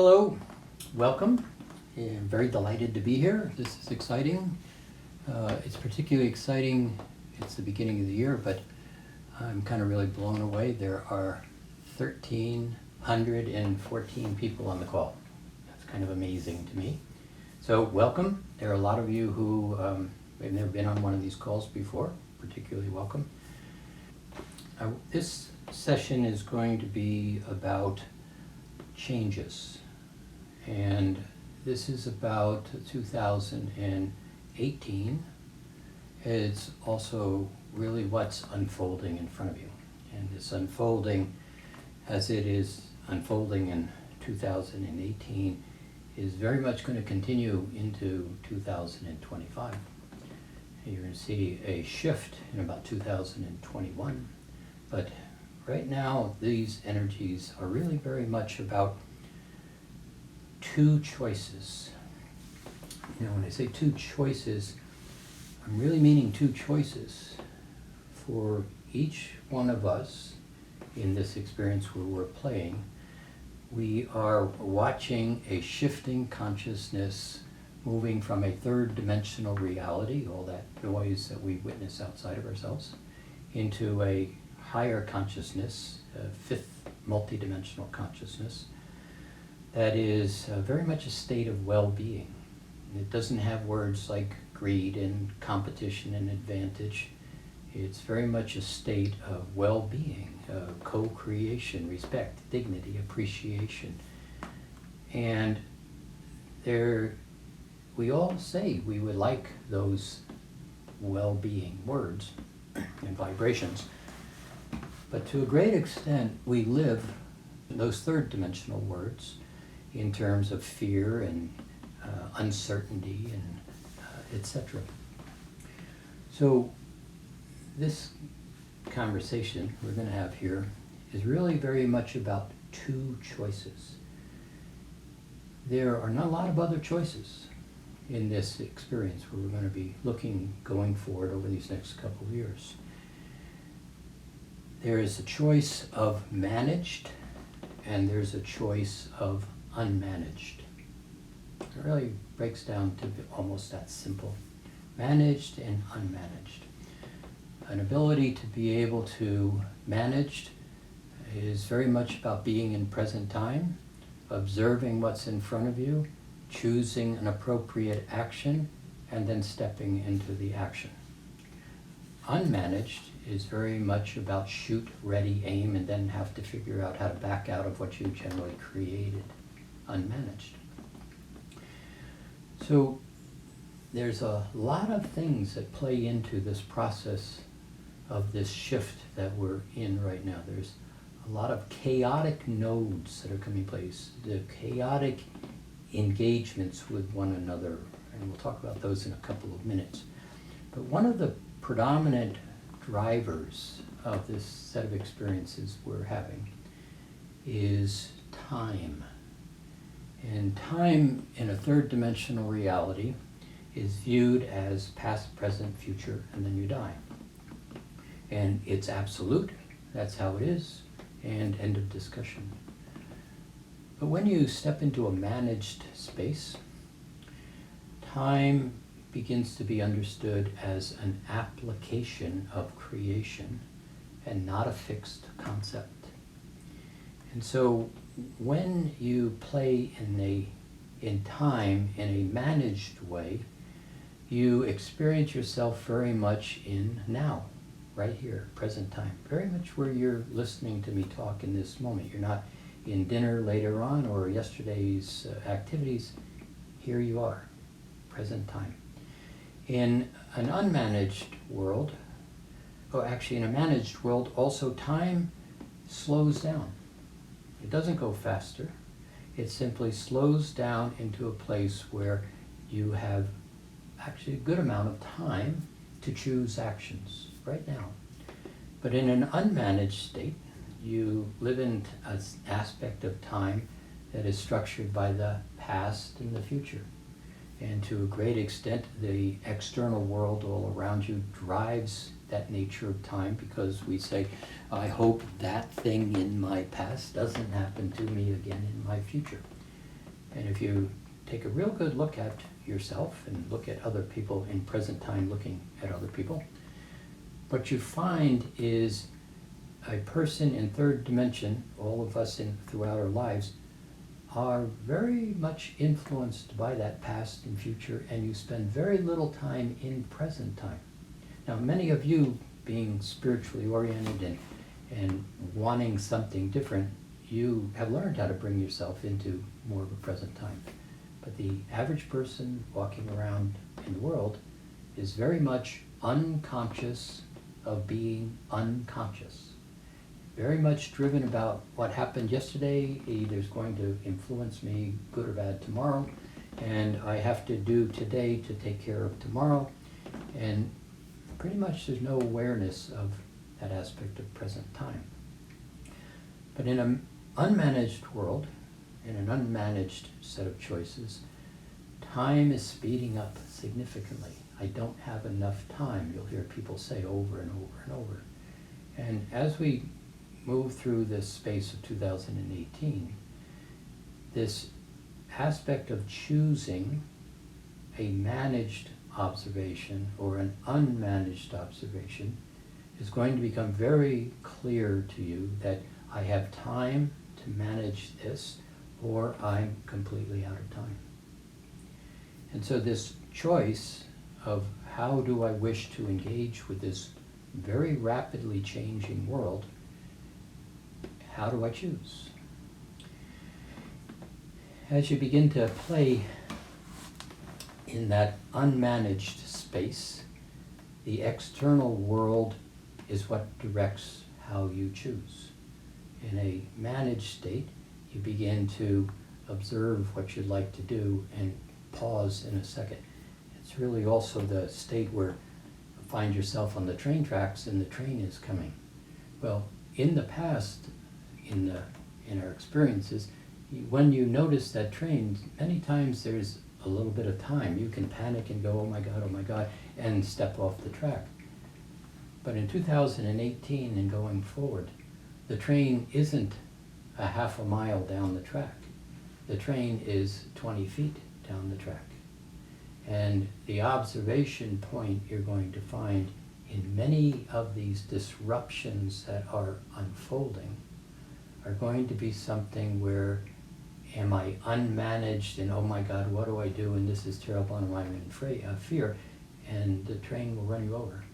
Hello, welcome. I'm very delighted to be here. This is exciting. It's particularly exciting. It's the beginning of the year, but I'm kind of really blown away. There are 1,314 people on the call. That's kind of amazing to me. So welcome. There are a lot of you who have never been on one of these calls before, particularly welcome. This session is going to be about changes. And this is about 2018. It's also really what's unfolding in front of you. And this unfolding, as it is unfolding in 2018, is very much going to continue into 2025. You're going to see a shift in about 2021. But right now, these energies are really very much about two choices. When I say two choices, I'm really meaning two choices for each one of us in this experience where we're playing. We are watching a shifting consciousness moving from a third dimensional reality, all that noise that we witness outside of ourselves, into a higher consciousness, a fifth multidimensional consciousness, that is very much a state of well-being. It doesn't have words like greed and competition and advantage. It's very much a state of well-being, co-creation, respect, dignity, appreciation. And we all say we would like those well-being words and vibrations. But to a great extent, we live those third dimensional words in terms of fear and uncertainty and etc. So this conversation we're going to have here is really very much about two choices. There are not a lot of other choices in this experience where we're going to be looking going forward over these next couple of years. There is a choice of managed and there's a choice of unmanaged. It really breaks down to almost that simple. Managed and unmanaged. An ability to be able to manage is very much about being in present time, observing what's in front of you, choosing an appropriate action, and then stepping into the action. Unmanaged is very much about shoot, ready, aim, and then have to figure out how to back out of what you generally created. Unmanaged. So there's a lot of things that play into this process of this shift that we're in right now. There's a lot of chaotic nodes that are coming in place, the chaotic engagements with one another, and we'll talk about those in a couple of minutes. But one of the predominant drivers of this set of experiences we're having is time. And time in a third dimensional reality is viewed as past, present, future, and then you die. And it's absolute, that's how it is, and end of discussion. But when you step into a managed space, time begins to be understood as an application of creation and not a fixed concept. And so when you play in time in a managed way, you experience yourself very much in now, right here, present time, very much where you're listening to me talk in this moment. You're not in dinner later on or yesterday's activities. Here you are, present time. In an unmanaged world, or actually in a managed world, also time slows down. It doesn't go faster. It simply slows down into a place where you have actually a good amount of time to choose actions right now. But in an unmanaged state, you live in an aspect of time that is structured by the past and the future. And to a great extent, the external world all around you drives that nature of time, because we say, I hope that thing in my past doesn't happen to me again in my future. And if you take a real good look at yourself and look at other people in present time looking at other people, what you find is a person in third dimension, all of us throughout our lives, are very much influenced by that past and future, and you spend very little time in present time. Now, many of you, being spiritually oriented and wanting something different, you have learned how to bring yourself into more of a present time. But the average person walking around in the world is very much unconscious of being unconscious. Very much driven about what happened yesterday, either is going to influence me good or bad tomorrow, and I have to do today to take care of tomorrow, and pretty much there's no awareness of that aspect of present time. But in an unmanaged world, in an unmanaged set of choices, time is speeding up significantly. I don't have enough time, you'll hear people say over and over and over. And as we move through this space of 2018, this aspect of choosing a managed observation or an unmanaged observation is going to become very clear to you that I have time to manage this or I'm completely out of time. And so this choice of how do I wish to engage with this very rapidly changing world, how do I choose? As you begin to play in that unmanaged space, the external world is what directs how you choose. In a managed state, you begin to observe what you'd like to do and pause in a second. It's really also the state where you find yourself on the train tracks and the train is coming. Well, in the past, in our experiences, when you notice that train, many times there's a little bit of time. You can panic and go, oh my God, and step off the track. But in 2018 and going forward, the train isn't a half a mile down the track. The train is 20 feet down the track. And the observation point you're going to find in many of these disruptions that are unfolding are going to be something where, am I unmanaged and oh my God, what do I do and this is terrible and I'm in fear, and the train will run you over.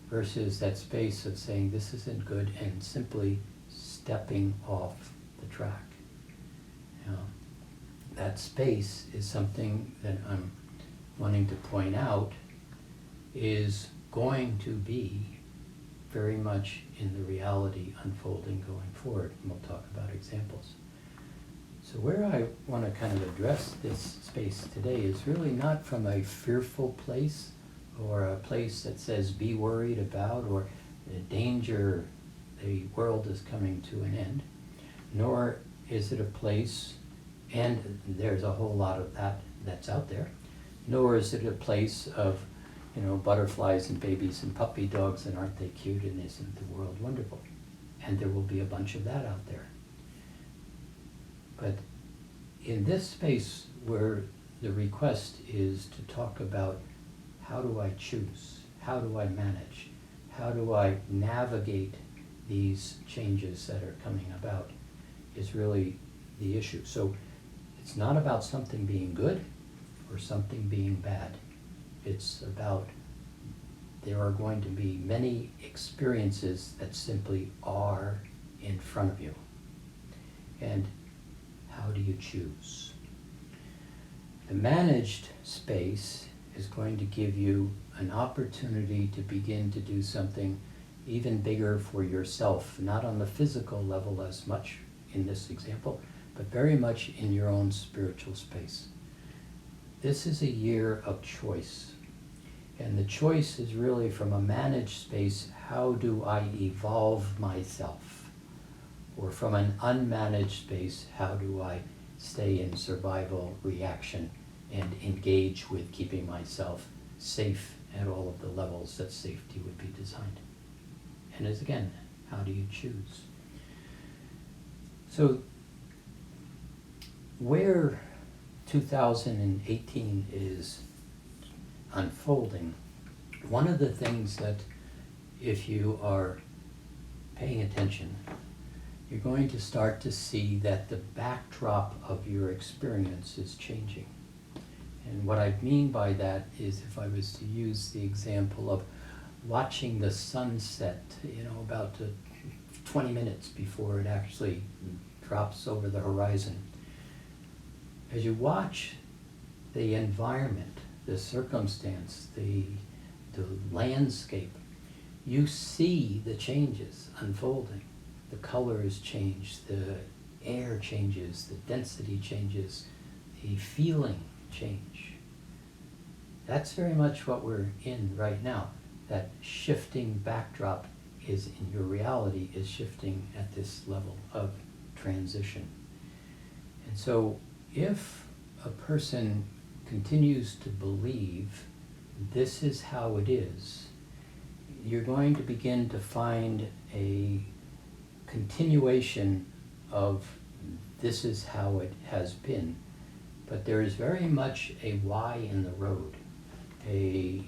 Versus that space of saying this isn't good and simply stepping off the track. Now, that space is something that I'm wanting to point out is going to be very much in the reality unfolding going forward, and we'll talk about examples. So where I want to kind of address this space today is really not from a fearful place or a place that says be worried about or the danger, the world is coming to an end, nor is it a place, and there's a whole lot of that's out there, nor is it a place of butterflies and babies and puppy dogs and aren't they cute and isn't the world wonderful? And there will be a bunch of that out there. But in this space where the request is to talk about how do I choose? How do I manage? How do I navigate these changes that are coming about is really the issue. So it's not about something being good or something being bad. It's about there are going to be many experiences that simply are in front of you. And how do you choose? The managed space is going to give you an opportunity to begin to do something even bigger for yourself, not on the physical level as much in this example, but very much in your own spiritual space. This is a year of choice. And the choice is really from a managed space, how do I evolve myself? Or from an unmanaged space, how do I stay in survival reaction and engage with keeping myself safe at all of the levels that safety would be designed? And as again, how do you choose? So where 2018 is unfolding, one of the things that, if you are paying attention, you're going to start to see that the backdrop of your experience is changing. And what I mean by that is, if I was to use the example of watching the sunset, about 20 minutes before it actually drops over the horizon. As you watch the environment, the circumstance, the landscape, you see the changes unfolding. The colors change, the air changes, the density changes, the feeling change. That's very much what we're in right now. That shifting backdrop is, in your reality, is shifting at this level of transition. And so if a person continues to believe this is how it is, you're going to begin to find a continuation of this is how it has been. But there is very much a Y in the road, a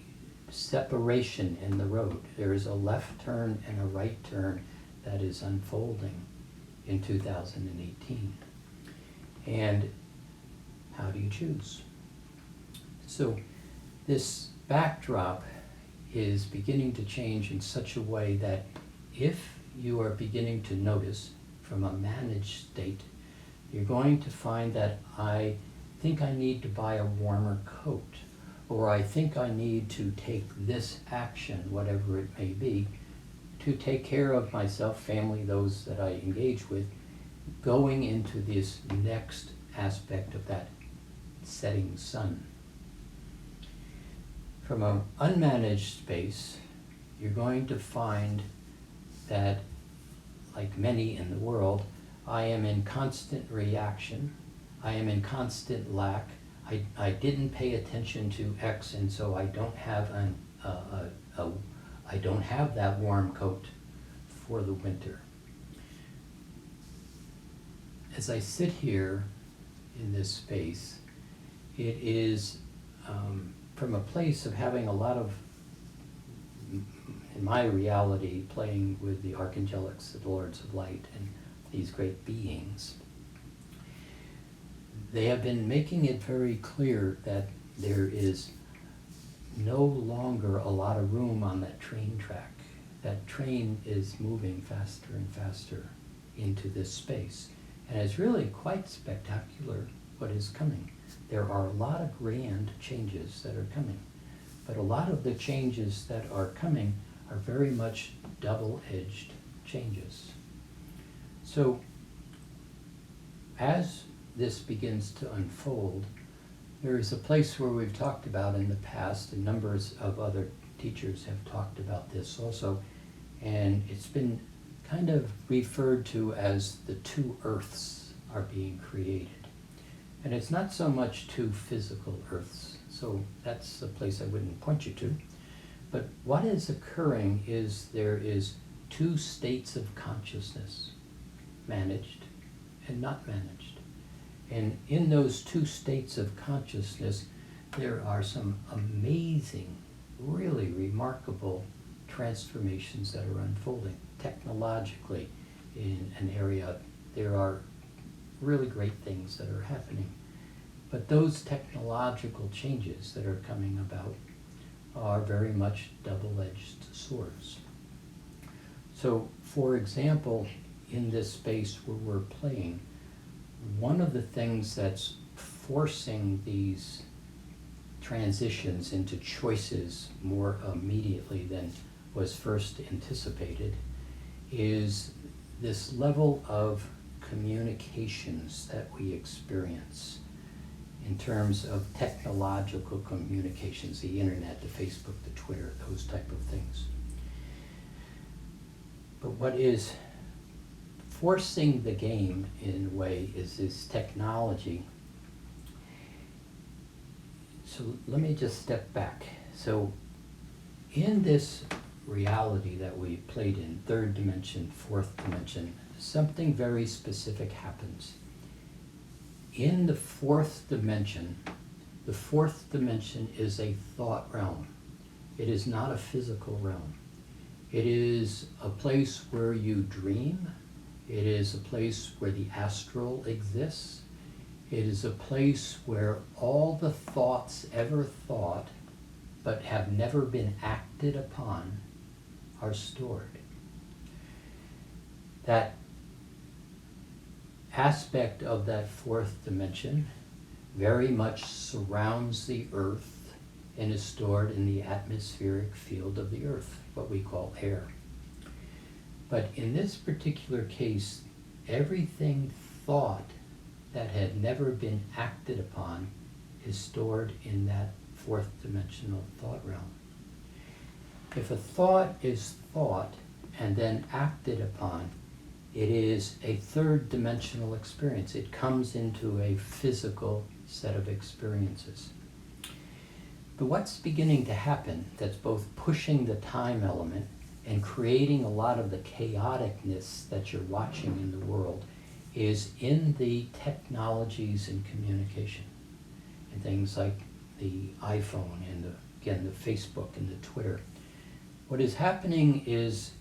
separation in the road. There is a left turn and a right turn that is unfolding in 2018. And how do you choose? So this backdrop is beginning to change in such a way that if you are beginning to notice from a managed state, you're going to find that I think I need to buy a warmer coat, or I think I need to take this action, whatever it may be, to take care of myself, family, those that I engage with, going into this next aspect of that setting sun. From an unmanaged space, you're going to find that, like many in the world, I am in constant reaction, I am in constant lack, I didn't pay attention to X, and so I don't have I don't have that warm coat for the winter. As I sit here in this space, it is from a place of having a lot of, in my reality, playing with the archangelics, the lords of light, and these great beings. They have been making it very clear that there is no longer a lot of room on that train track. That train is moving faster and faster into this space. And it's really quite spectacular what is coming. There are a lot of grand changes that are coming, but a lot of the changes that are coming are very much double-edged changes. So as this begins to unfold, there is a place where we've talked about in the past, and numbers of other teachers have talked about this also, and it's been kind of referred to as the two earths are being created. And it's not so much two physical earths, so that's a place I wouldn't point you to. But what is occurring is there is two states of consciousness, managed and not managed. And in those two states of consciousness, there are some amazing, really remarkable transformations that are unfolding. Technologically, in an area, there are really great things that are happening. But those technological changes that are coming about are very much double-edged swords. So, for example, in this space where we're playing, one of the things that's forcing these transitions into choices more immediately than was first anticipated is this level of communications that we experience in terms of technological communications, the internet, the Facebook, the Twitter, those type of things. But what is forcing the game in a way is this technology. So let me just step back. So in this reality that we played in, third dimension, fourth dimension, something very specific happens. in the fourth dimension is a thought realm. It is not a physical realm. It is a place where you dream. It is a place where the astral exists. It is a place where all the thoughts ever thought but have never been acted upon are stored. That aspect of that fourth dimension very much surrounds the earth and is stored in the atmospheric field of the earth, what we call air. But in this particular case, everything thought that had never been acted upon is stored in that fourth dimensional thought realm. If a thought is thought and then acted upon, it is a third dimensional experience. It comes into a physical set of experiences. But what's beginning to happen that's both pushing the time element and creating a lot of the chaoticness that you're watching in the world is in the technologies and communication. And things like the iPhone and the Facebook and the Twitter. What is happening is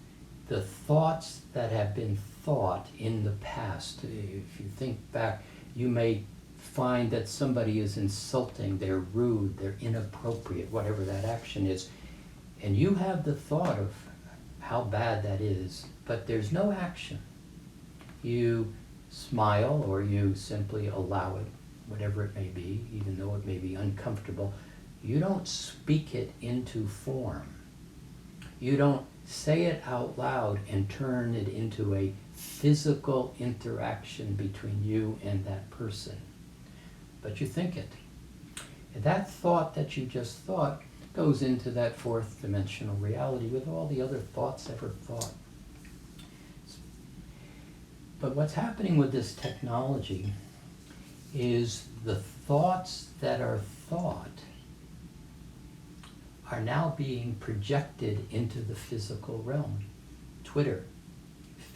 the thoughts that have been thought in the past. If you think back, you may find that somebody is insulting, they're rude, they're inappropriate, whatever that action is. And you have the thought of how bad that is, but there's no action. You smile or you simply allow it, whatever it may be, even though it may be uncomfortable. You don't speak it into form. You don't say it out loud and turn it into a physical interaction between you and that person. But you think it. And that thought that you just thought goes into that fourth dimensional reality with all the other thoughts ever thought. But what's happening with this technology is the thoughts that are thought are now being projected into the physical realm. Twitter,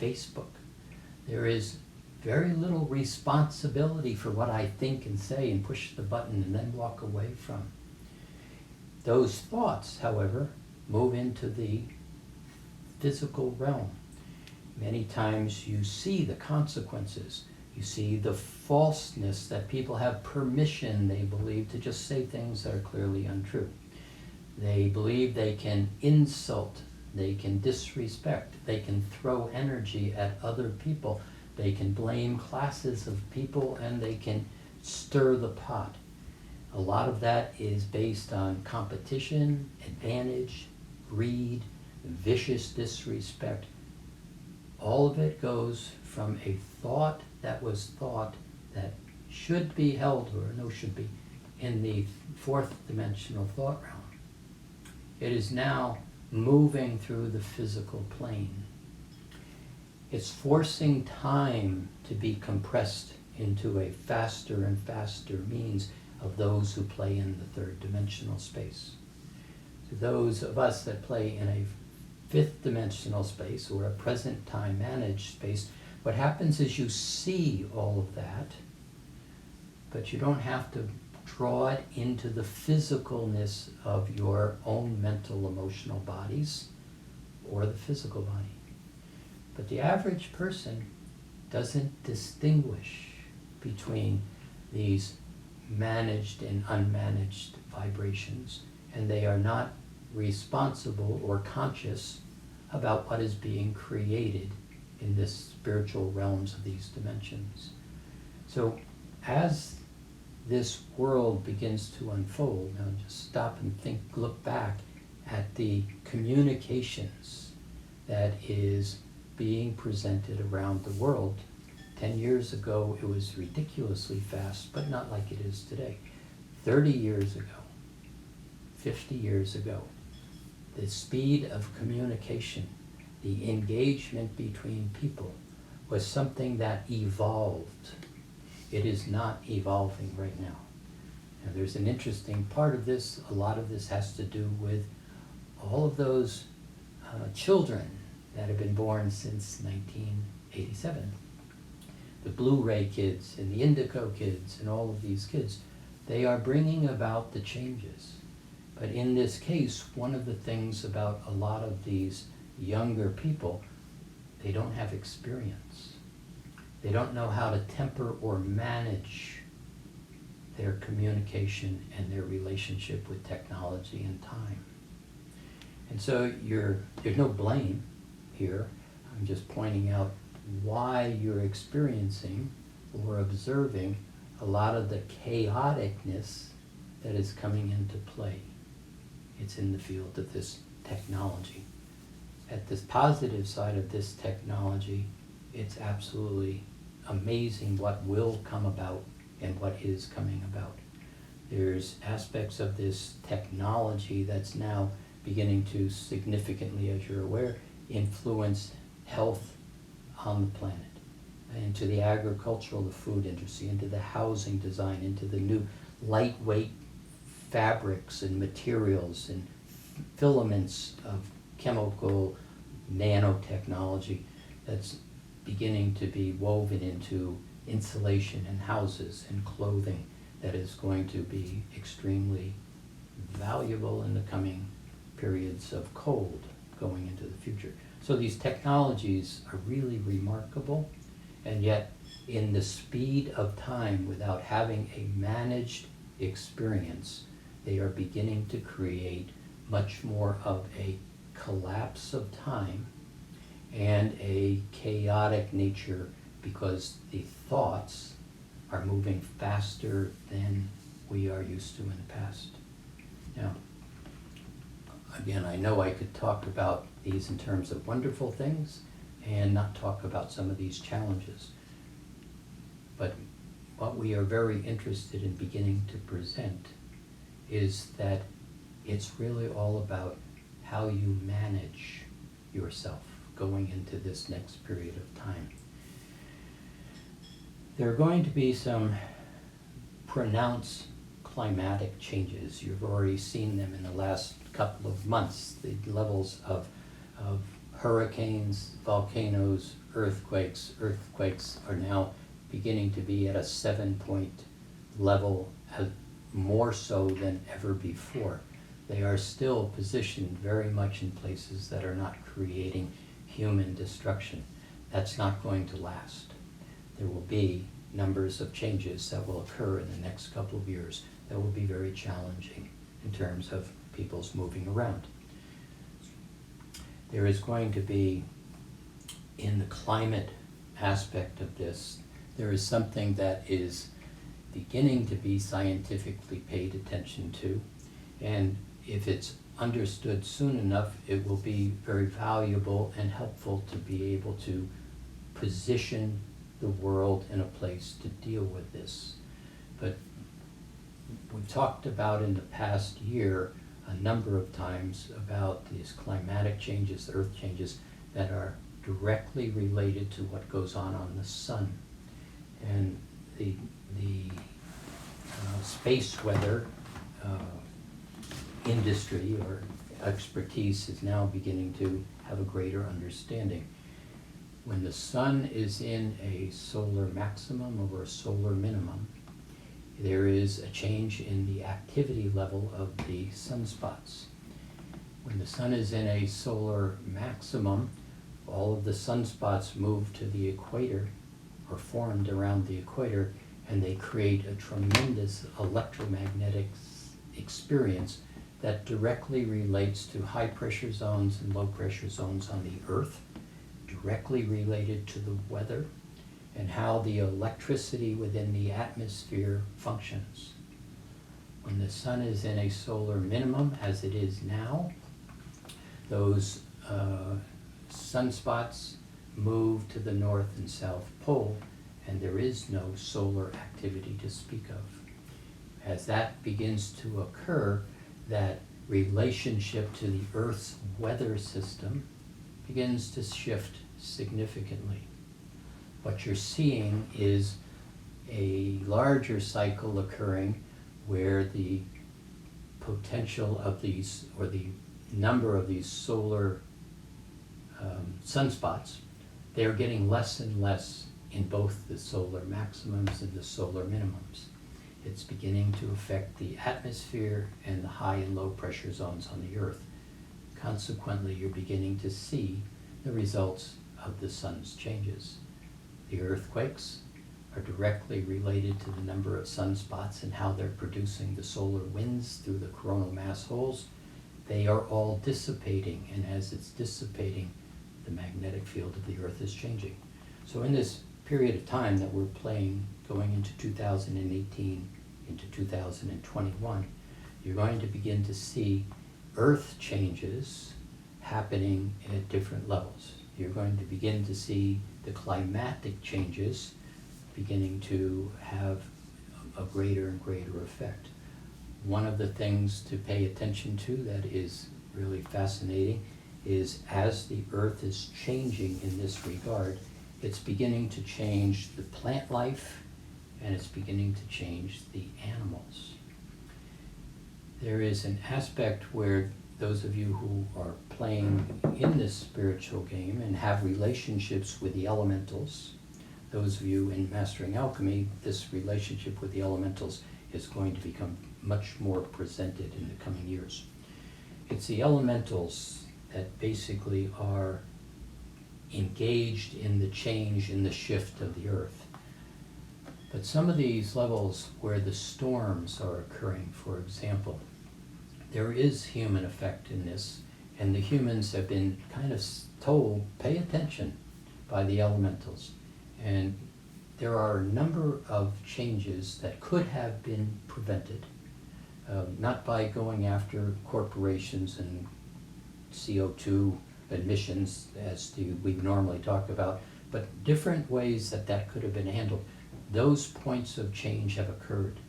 Facebook. There is very little responsibility for what I think and say and push the button and then walk away from. Those thoughts, however, move into the physical realm. Many times you see the consequences. You see the falseness that people have permission, they believe, to just say things that are clearly untrue. They believe they can insult, they can disrespect, they can throw energy at other people, they can blame classes of people, and they can stir the pot. A lot of that is based on competition, advantage, greed, vicious disrespect. All of it goes from a thought that was thought that should be held, or no should be, in the fourth dimensional thought realm. It is now moving through the physical plane. It's forcing time to be compressed into a faster and faster means of those who play in the third dimensional space. To those of us that play in a fifth dimensional space or a present time managed space, what happens is you see all of that, but you don't have to draw it into the physicalness of your own mental, emotional bodies or the physical body. But the average person doesn't distinguish between these managed and unmanaged vibrations, and they are not responsible or conscious about what is being created in this spiritual realms of these dimensions. So as this world begins to unfold, now just stop and think, look back at the communications that is being presented around the world. 10 years ago, it was ridiculously fast, but not like it is today. 30 years ago, 50 years ago, the speed of communication, the engagement between people was something that evolved. It is not evolving right now. Now, there's an interesting part of this. A lot of this has to do with all of those children that have been born since 1987. the Blu-ray kids and the Indigo kids and all of these kids, they are bringing about the changes. But in this case, one of the things about a lot of these younger people, they don't have experience. They don't know how to temper or manage their communication and their relationship with technology and time. And so there's no blame here. I'm just pointing out why you're experiencing or observing a lot of the chaoticness that is coming into play. It's in the field of this technology. At this positive side of this technology, it's absolutely amazing what will come about and what is coming about. There's aspects of this technology that's now beginning to significantly, as you're aware, influence health on the planet, into the agricultural, the food industry, into the housing design, into the new lightweight fabrics and materials and filaments of chemical nanotechnology that's beginning to be woven into insulation in houses and clothing that is going to be extremely valuable in the coming periods of cold going into the future. So these technologies are really remarkable, and yet in the speed of time, without having a managed experience, they are beginning to create much more of a collapse of time and a chaotic nature, because the thoughts are moving faster than we are used to in the past. Now, again, I know I could talk about these in terms of wonderful things and not talk about some of these challenges. But what we are very interested in beginning to present is that it's really all about how you manage yourself going into this next period of time. There are going to be some pronounced climatic changes. You've already seen them in the last couple of months. The levels of hurricanes, volcanoes, earthquakes. Earthquakes are now beginning to be at a 7-point level, more so than ever before. They are still positioned very much in places that are not creating human destruction. That's not going to last. There will be numbers of changes that will occur in the next couple of years that will be very challenging in terms of people's moving around. There is going to be, in the climate aspect of this, there is something that is beginning to be scientifically paid attention to, and if it's understood soon enough, it will be very valuable and helpful to be able to position the world in a place to deal with this. But we've talked about in the past year a number of times about these climatic changes, earth changes, that are directly related to what goes on the sun. And the space weather industry or expertise is now beginning to have a greater understanding. When the sun is in a solar maximum or a solar minimum, there is a change in the activity level of the sunspots. When the sun is in a solar maximum, all of the sunspots move to the equator or formed around the equator, and they create a tremendous electromagnetic experience that directly relates to high pressure zones and low pressure zones on the Earth, directly related to the weather and how the electricity within the atmosphere functions. When the sun is in a solar minimum, as it is now, those sunspots move to the north and south pole, and there is no solar activity to speak of. As that begins to occur, that relationship to the Earth's weather system begins to shift significantly. What you're seeing is a larger cycle occurring where the potential of these, or the number of these solar sunspots, they're getting less and less in both the solar maximums and the solar minimums. It's beginning to affect the atmosphere and the high and low pressure zones on the Earth. Consequently, you're beginning to see the results of the sun's changes. The earthquakes are directly related to the number of sunspots and how they're producing the solar winds through the coronal mass holes. They are all dissipating, and as it's dissipating, the magnetic field of the Earth is changing. So in this period of time that we're playing, going into 2018, into 2021, you're going to begin to see Earth changes happening at different levels. You're going to begin to see the climatic changes beginning to have a greater and greater effect. One of the things to pay attention to that is really fascinating is as the Earth is changing in this regard, it's beginning to change the plant life and it's beginning to change the animals. There is an aspect where those of you who are playing in this spiritual game and have relationships with the elementals, those of you in Mastering Alchemy, this relationship with the elementals is going to become much more presented in the coming years. It's the elementals that basically are engaged in the change, in the shift of the Earth. But some of these levels where the storms are occurring, for example, there is human effect in this, and the humans have been kind of told, pay attention by the elementals. And there are a number of changes that could have been prevented, not by going after corporations and CO2 emissions as we normally talk about, but different ways that that could have been handled. Those points of change have occurred.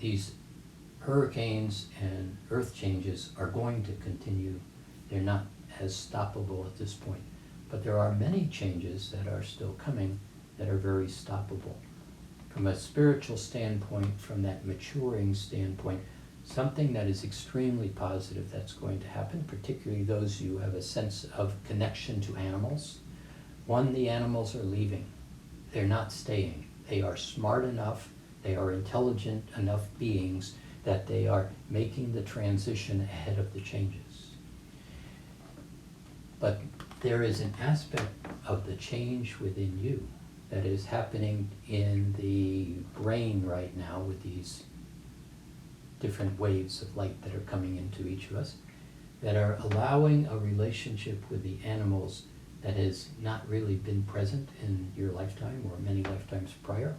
These hurricanes and earth changes are going to continue. They're not as stoppable at this point. But there are many changes that are still coming that are very stoppable. From a spiritual standpoint, from that maturing standpoint, something that is extremely positive that's going to happen, particularly those who have a sense of connection to animals. One, the animals are leaving. They're not staying. They are smart enough, they are intelligent enough beings that they are making the transition ahead of the changes. But there is an aspect of the change within you that is happening in the brain right now with these different waves of light that are coming into each of us that are allowing a relationship with the animals that has not really been present in your lifetime or many lifetimes prior,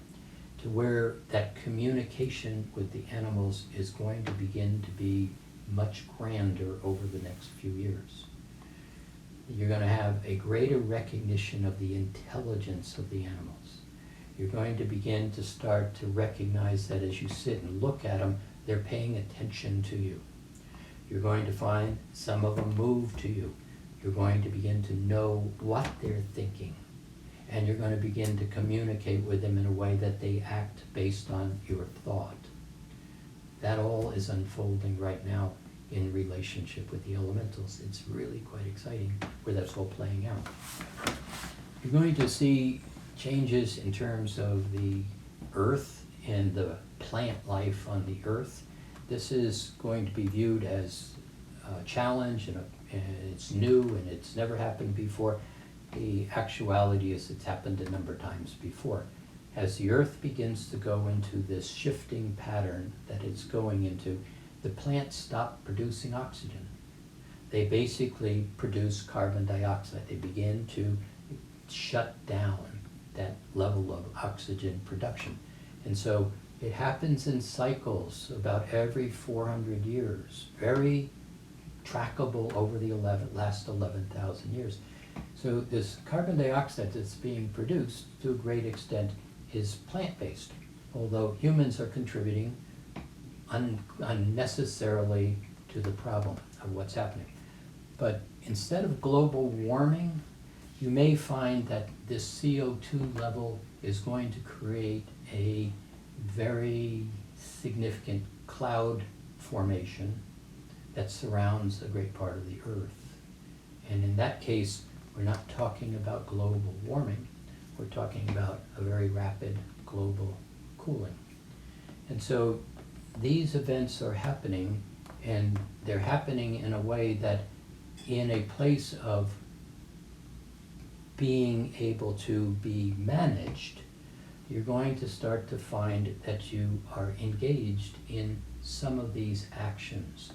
to where that communication with the animals is going to begin to be much grander over the next few years. You're going to have a greater recognition of the intelligence of the animals. You're going to begin to start to recognize that as you sit and look at them, they're paying attention to you. You're going to find some of them move to you. You're going to begin to know what they're thinking. And you're going to begin to communicate with them in a way that they act based on your thought. That all is unfolding right now in relationship with the elementals. It's really quite exciting where that's all playing out. You're going to see changes in terms of the earth and the plant life on the earth. This is going to be viewed as a challenge, and it's new and it's never happened before. The actuality is it's happened a number of times before. As the earth begins to go into this shifting pattern that it's going into, the plants stop producing oxygen. They basically produce carbon dioxide. They begin to shut down that level of oxygen production. And so it happens in cycles about every 400 years, very trackable over the last 11,000 years. So this carbon dioxide that's being produced to a great extent is plant-based, although humans are contributing unnecessarily to the problem of what's happening. But instead of global warming, you may find that this CO2 level is going to create a very significant cloud formation that surrounds a great part of the earth. And in that case, we're not talking about global warming. we're talking about a very rapid global cooling. And so these events are happening, and they're happening in a way that, in a place of being able to be managed, you're going to start to find that you are engaged in some of these actions.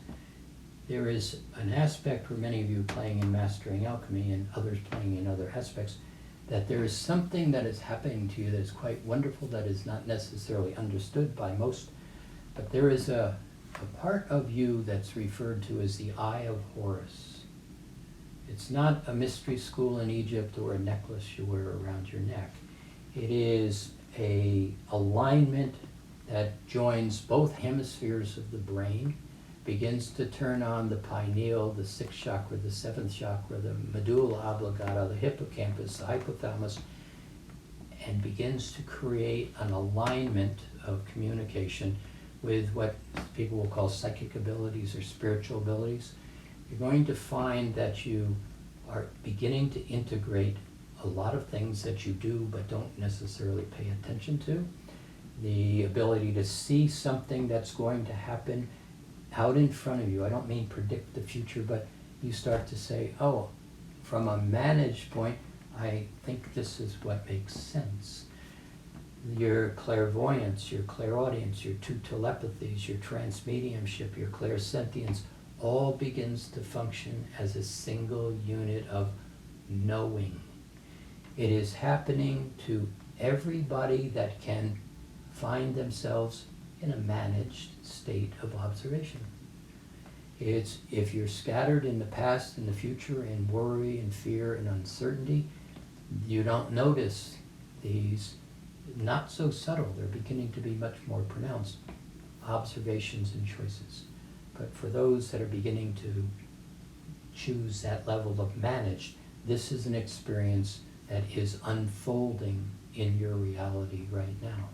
There is an aspect for many of you playing in Mastering Alchemy and others playing in other aspects, that there is something that is happening to you that is quite wonderful, that is not necessarily understood by most, but there is a part of you that's referred to as the Eye of Horus. It's not a mystery school in Egypt or a necklace you wear around your neck. It is a alignment that joins both hemispheres of the brain, begins to turn on the pineal, the sixth chakra, the seventh chakra, the medulla oblongata, the hippocampus, the hypothalamus, and begins to create an alignment of communication with what people will call psychic abilities or spiritual abilities. You're going to find that you are beginning to integrate a lot of things that you do but don't necessarily pay attention to. The ability to see something that's going to happen out in front of you. I don't mean predict the future, but you start to say, oh, from a managed point, I think this is what makes sense. Your clairvoyance, your clairaudience, your two telepathies, your transmediumship, your clairsentience, all begins to function as a single unit of knowing. It is happening to everybody that can find themselves in a managed state of observation. It's, if you're scattered in the past and the future in worry and fear and uncertainty, you don't notice these not so subtle, they're beginning to be much more pronounced observations and choices. But for those that are beginning to choose that level of managed, this is an experience that is unfolding in your reality right now.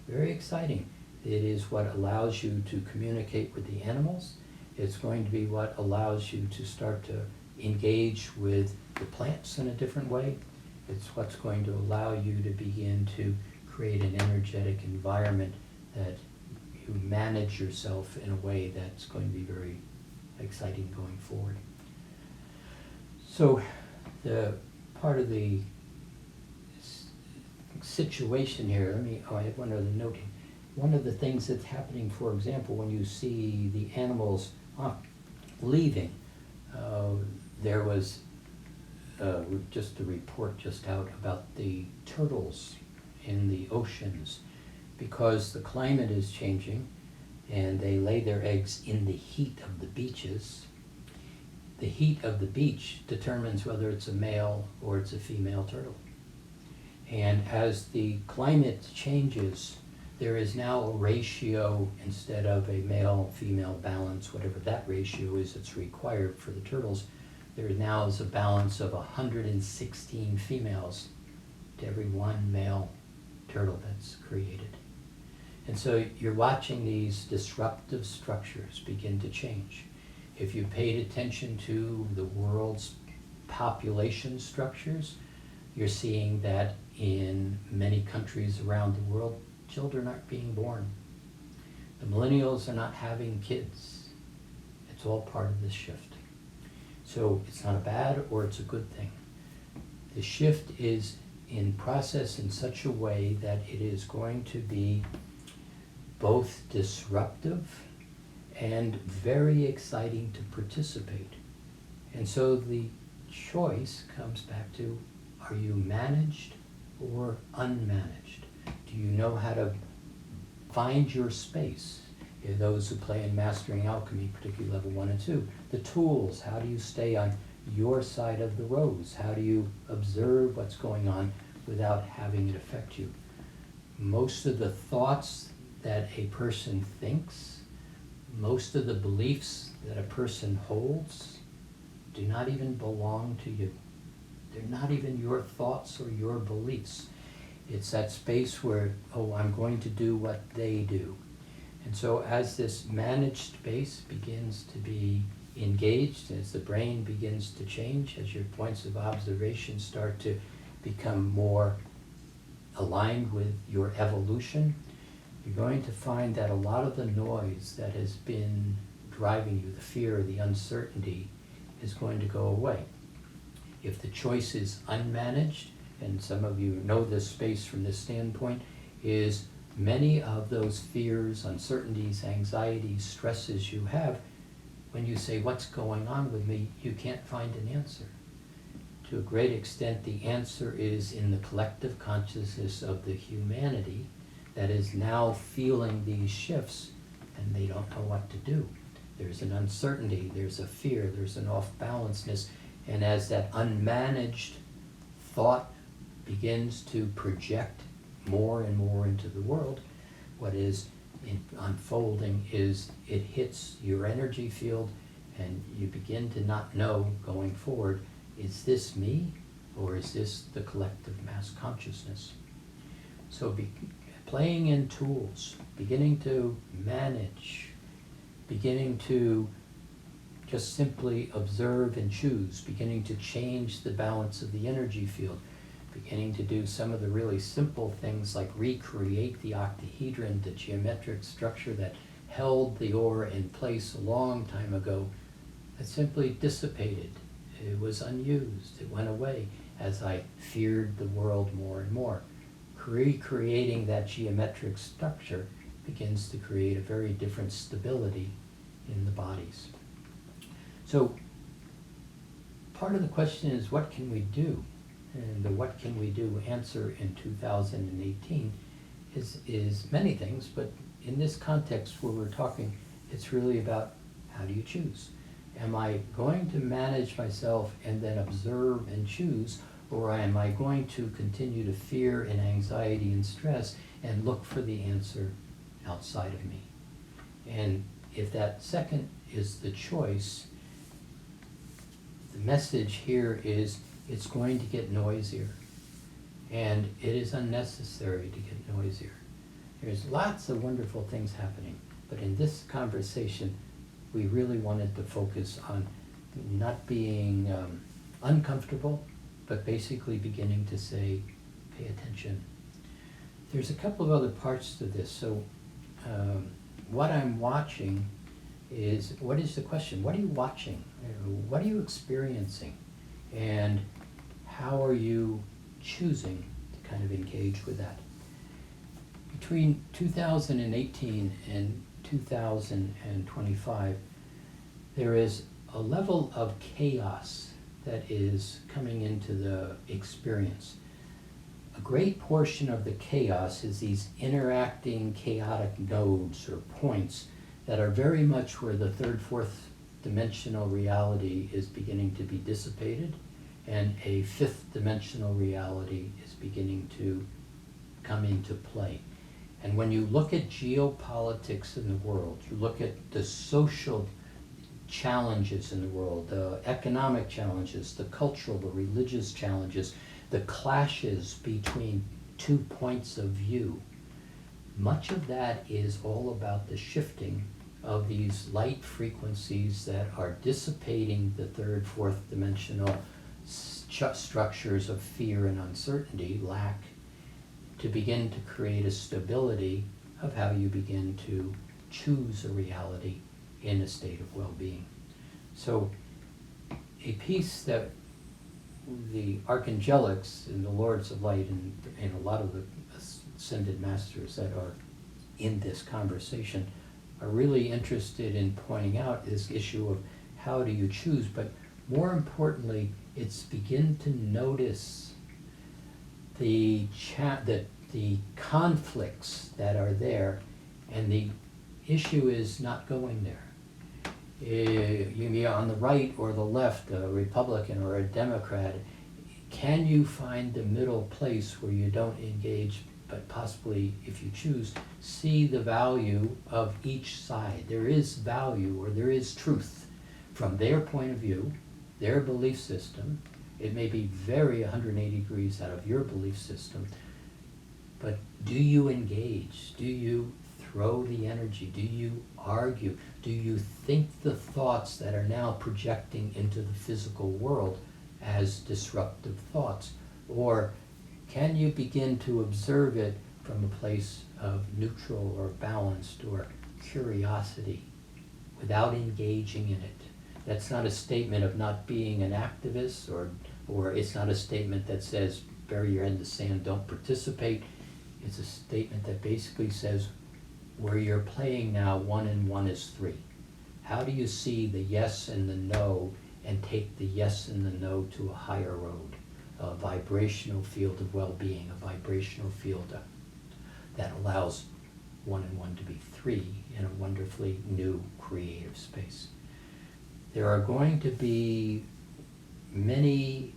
Very exciting. It is what allows you to communicate with the animals. It's going to be what allows you to start to engage with the plants in a different way. It's what's going to allow you to begin to create an energetic environment that you manage yourself in a way that's going to be very exciting going forward. So the part of the situation here, I have one other note here. One of the things that's happening, for example, when you see the animals leaving, there was just a report just out about the turtles in the oceans, because the climate is changing and they lay their eggs in the heat of the beaches. The heat of the beach determines whether it's a male or it's a female turtle. And as the climate changes, there is now a ratio, instead of a male-female balance, whatever that ratio is that's required for the turtles, there now is a balance of 116 females to every one male turtle that's created. And so you're watching these disruptive structures begin to change. If you paid attention to the world's population structures, you're seeing that in many countries around the world, children aren't being born. The millennials are not having kids. It's all part of this shift. So it's not a bad or it's a good thing. The shift is in process in such a way that it is going to be both disruptive and very exciting to participate. And so the choice comes back to, are you managed or unmanaged? Do you know how to find your space? Those who play in Mastering Alchemy, particularly level 1 and 2, the tools, how do you stay on your side of the rose? How do you observe what's going on without having it affect you? Most of the thoughts that a person thinks, most of the beliefs that a person holds, do not even belong to you. They're not even your thoughts or your beliefs. It's that space where, oh, I'm going to do what they do. And so as this managed space begins to be engaged, as the brain begins to change, as your points of observation start to become more aligned with your evolution, you're going to find that a lot of the noise that has been driving you, the fear, the uncertainty, is going to go away. If the choice is unmanaged, and some of you know this space from this standpoint, is many of those fears, uncertainties, anxieties, stresses you have, when you say, what's going on with me, you can't find an answer. To a great extent, the answer is in the collective consciousness of the humanity that is now feeling these shifts, and they don't know what to do. There's an uncertainty, there's a fear, there's an off-balancedness, and as that unmanaged thought begins to project more and more into the world, what is unfolding is it hits your energy field, and you begin to not know going forward, is this me or is this the collective mass consciousness? So playing in tools, beginning to manage, beginning to just simply observe and choose, beginning to change the balance of the energy field, beginning to do some of the really simple things like recreate the octahedron, the geometric structure that held the aura in place a long time ago, that simply dissipated. It was unused. It went away as I feared the world more and more. Recreating that geometric structure begins to create a very different stability in the bodies. So part of the question is, what can we do? And the what can we do answer in 2018 is many things, but in this context where we're talking, it's really about how do you choose? Am I going to manage myself and then observe and choose, or am I going to continue to fear and anxiety and stress and look for the answer outside of me? And if that second is the choice, the message here is it's going to get noisier, and it is unnecessary to get noisier. There's lots of wonderful things happening, but in this conversation, we really wanted to focus on not being uncomfortable, but basically beginning to say, pay attention. There's a couple of other parts to this. So what I'm watching is, what is the question? What are you watching? What are you experiencing? And how are you choosing to kind of engage with that? Between 2018 and 2025, there is a level of chaos that is coming into the experience. A great portion of the chaos is these interacting chaotic nodes or points that are very much where the third, fourth dimensional reality is beginning to be dissipated, and a fifth dimensional reality is beginning to come into play. And when you look at geopolitics in the world, you look at the social challenges in the world, the economic challenges, the cultural, the religious challenges, the clashes between 2 points of view, much of that is all about the shifting of these light frequencies that are dissipating the third, fourth dimensional structures of fear and uncertainty, lack, to begin to create a stability of how you begin to choose a reality in a state of well-being. So a piece that the archangelics and the lords of light and a lot of the ascended masters that are in this conversation are really interested in pointing out this issue of how do you choose, but more importantly, it's begin to notice the conflicts that are there, and the issue is not going there. You can be on the right or the left, a Republican or a Democrat. Can you find the middle place where you don't engage, but possibly, if you choose, see the value of each side? There is value, or there is truth from their point of view, their belief system. It may be very 180 degrees out of your belief system, but do you engage? Do you throw the energy? Do you argue? Do you think the thoughts that are now projecting into the physical world as disruptive thoughts? Or Can you begin to observe it from a place of neutral or balanced or curiosity without engaging in it? That's not a statement of not being an activist, or it's not a statement that says bury your head in the sand, don't participate. It's a statement that basically says where you're playing now, 1 and 1 is 3. How do you see the yes and the no and take the yes and the no to a higher road, a vibrational field of well-being, a vibrational field that allows 1 and 1 to be 3 in a wonderfully new creative space. There are going to be many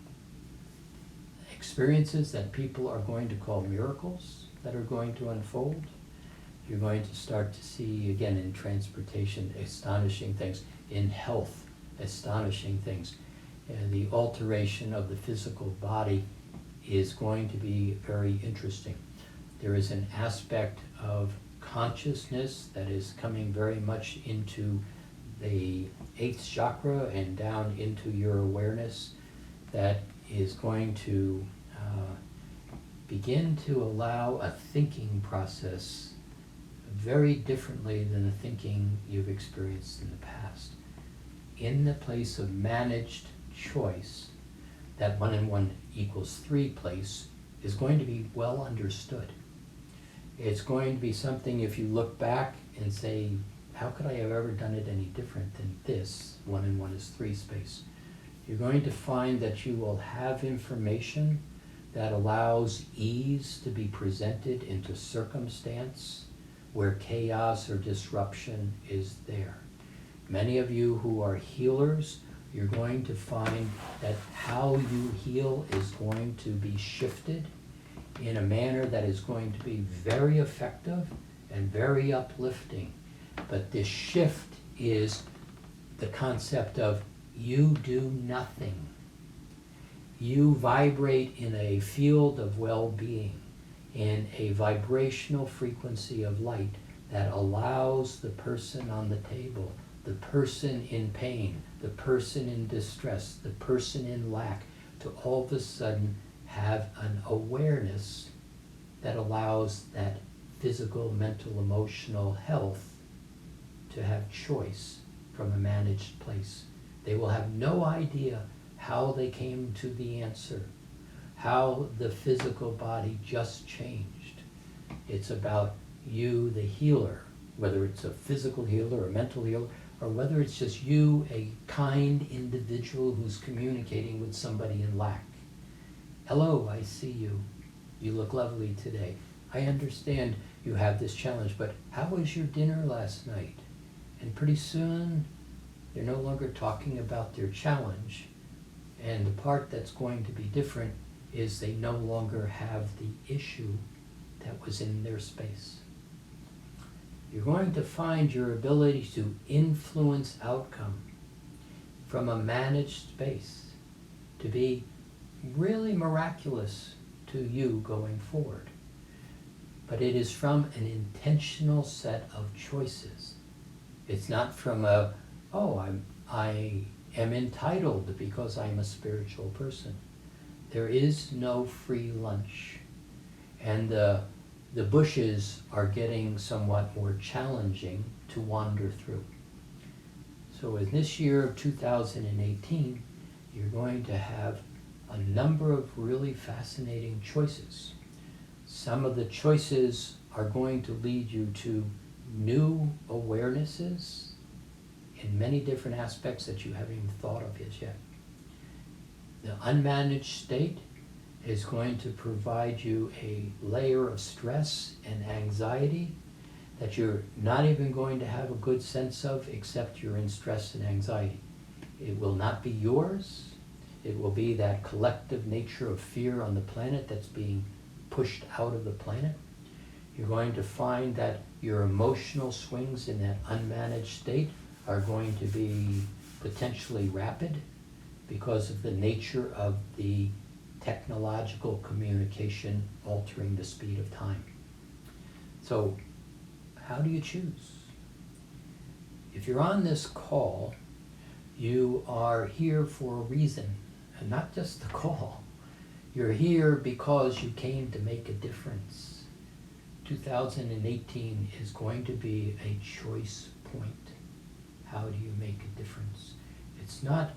experiences that people are going to call miracles that are going to unfold. You're going to start to see, again, in transportation, astonishing things, in health, astonishing things. And the alteration of the physical body is going to be very interesting. There is an aspect of consciousness that is coming very much into the 8th chakra and down into your awareness that is going to begin to allow a thinking process very differently than the thinking you've experienced in the past. In the place of managed choice, that 1 and 1 equals 3 place is going to be well understood. It's going to be something, if you look back and say, how could I have ever done it any different than this 1 and 1 is 3 space? You're going to find that you will have information that allows ease to be presented into circumstance where chaos or disruption is there. Many of you who are healers, you're going to find that how you heal is going to be shifted in a manner that is going to be very effective and very uplifting. But this shift is the concept of you do nothing. You vibrate in a field of well-being, in a vibrational frequency of light that allows the person on the table, the person in pain, the person in distress, the person in lack, to all of a sudden have an awareness that allows that physical, mental, emotional health to have choice from a managed place. They will have no idea how they came to the answer, how the physical body just changed. It's about you, the healer, whether it's a physical healer or a mental healer, or whether it's just you, a kind individual who's communicating with somebody in lack. Hello, I see you. You look lovely today. I understand you have this challenge, but how was your dinner last night? And pretty soon, they're no longer talking about their challenge. And the part that's going to be different is they no longer have the issue that was in their space. You're going to find your ability to influence outcome from a managed space to be really miraculous to you going forward. But it is from an intentional set of choices. It's not from I am entitled because I'm a spiritual person. There is no free lunch. And the bushes are getting somewhat more challenging to wander through. So in this year of 2018, you're going to have a number of really fascinating choices. Some of the choices are going to lead you to new awarenesses in many different aspects that you haven't even thought of yet. The unmanaged state is going to provide you a layer of stress and anxiety that you're not even going to have a good sense of except you're in stress and anxiety. It will not be yours. It will be that collective nature of fear on the planet that's being pushed out of the planet. You're going to find that your emotional swings in that unmanaged state are going to be potentially rapid because of the nature of the technological communication altering the speed of time. So, how do you choose? If you're on this call, you are here for a reason, and not just the call. You're here because you came to make a difference. 2018 is going to be a choice point. How do you make a difference? It's not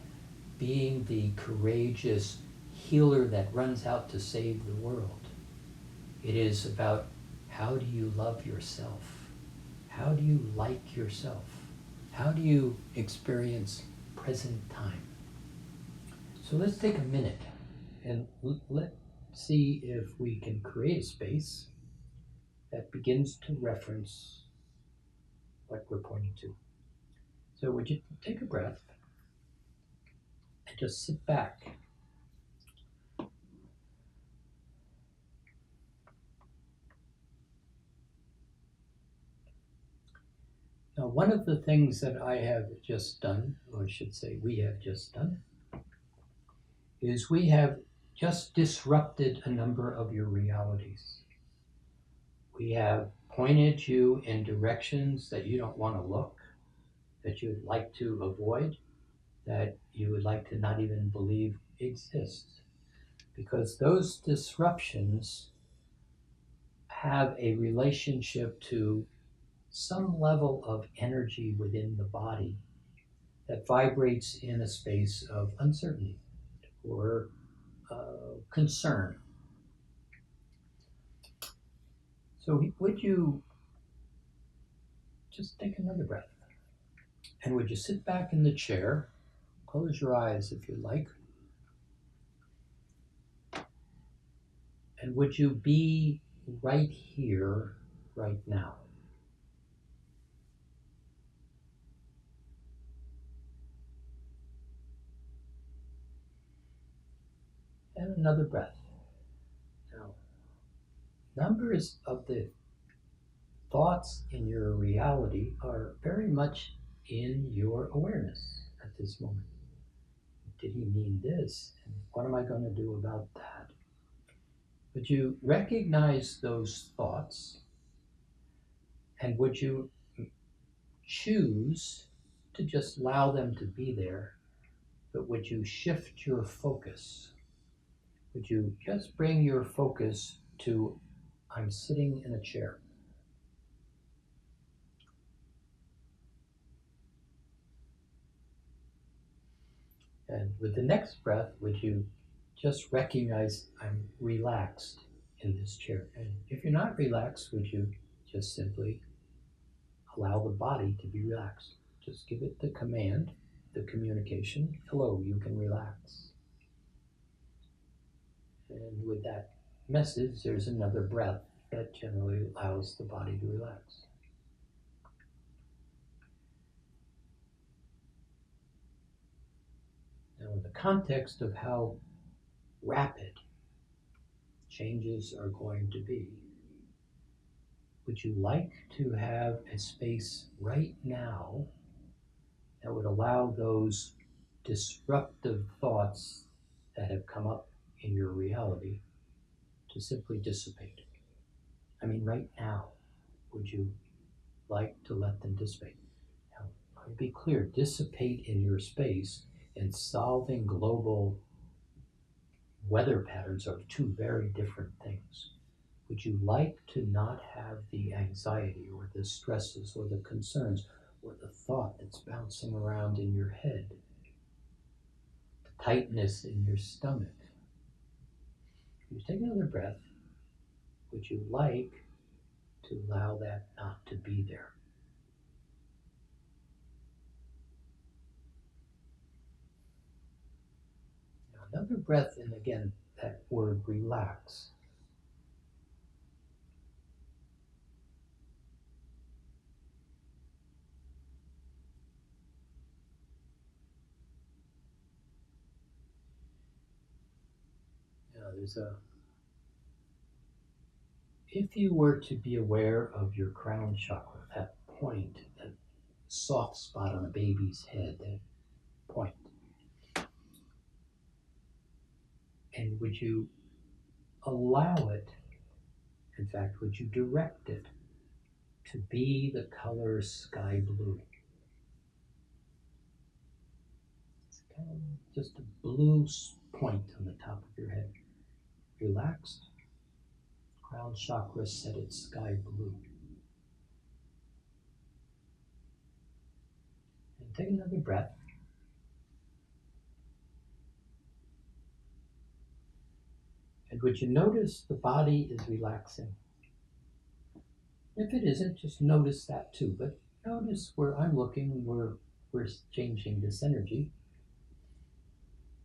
being the courageous healer that runs out to save the world. It is about how do you love yourself? How do you like yourself? How do you experience present time? So let's take a minute and let's see if we can create a space that begins to reference what we're pointing to. So would you take a breath and just sit back. Now, one of the things that I have just done, or I should say we have just done, is we have just disrupted a number of your realities. We have pointed you in directions that you don't want to look, that you'd like to avoid, that you would like to not even believe exist. Because those disruptions have a relationship to some level of energy within the body that vibrates in a space of uncertainty or concern. So would you just take another breath? And would you sit back in the chair, close your eyes if you like, and would you be right here, right now? And another breath. Now, numbers of the thoughts in your reality are very much in your awareness at this moment. Did he mean this? And what am I going to do about that? Would you recognize those thoughts? And would you choose to just allow them to be there? But would you shift your focus? Would you just bring your focus to, I'm sitting in a chair? And with the next breath, would you just recognize I'm relaxed in this chair? And if you're not relaxed, would you just simply allow the body to be relaxed? Just give it the command, the communication, hello, you can relax. And with that message, there's another breath that generally allows the body to relax. Now, in the context of how rapid changes are going to be, would you like to have a space right now that would allow those disruptive thoughts that have come up in your reality to simply dissipate? I mean, right now, would you like to let them dissipate? Now, let me be clear, dissipate in your space and solving global weather patterns are two very different things. Would you like to not have the anxiety or the stresses or the concerns or the thought that's bouncing around in your head, the tightness in your stomach? You take another breath. Would you like to allow that not to be there? Now, another breath, and again, that word relax. Now, if you were to be aware of your crown chakra, that point, that soft spot on a baby's head, that point, and would you allow it, in fact, would you direct it to be the color sky blue? It's kind of just a blue point on the top of your head. relaxed. Crown chakra set at sky blue. And take another breath. And would you notice the body is relaxing? If it isn't, just notice that too. But notice where I'm looking, we're changing this energy.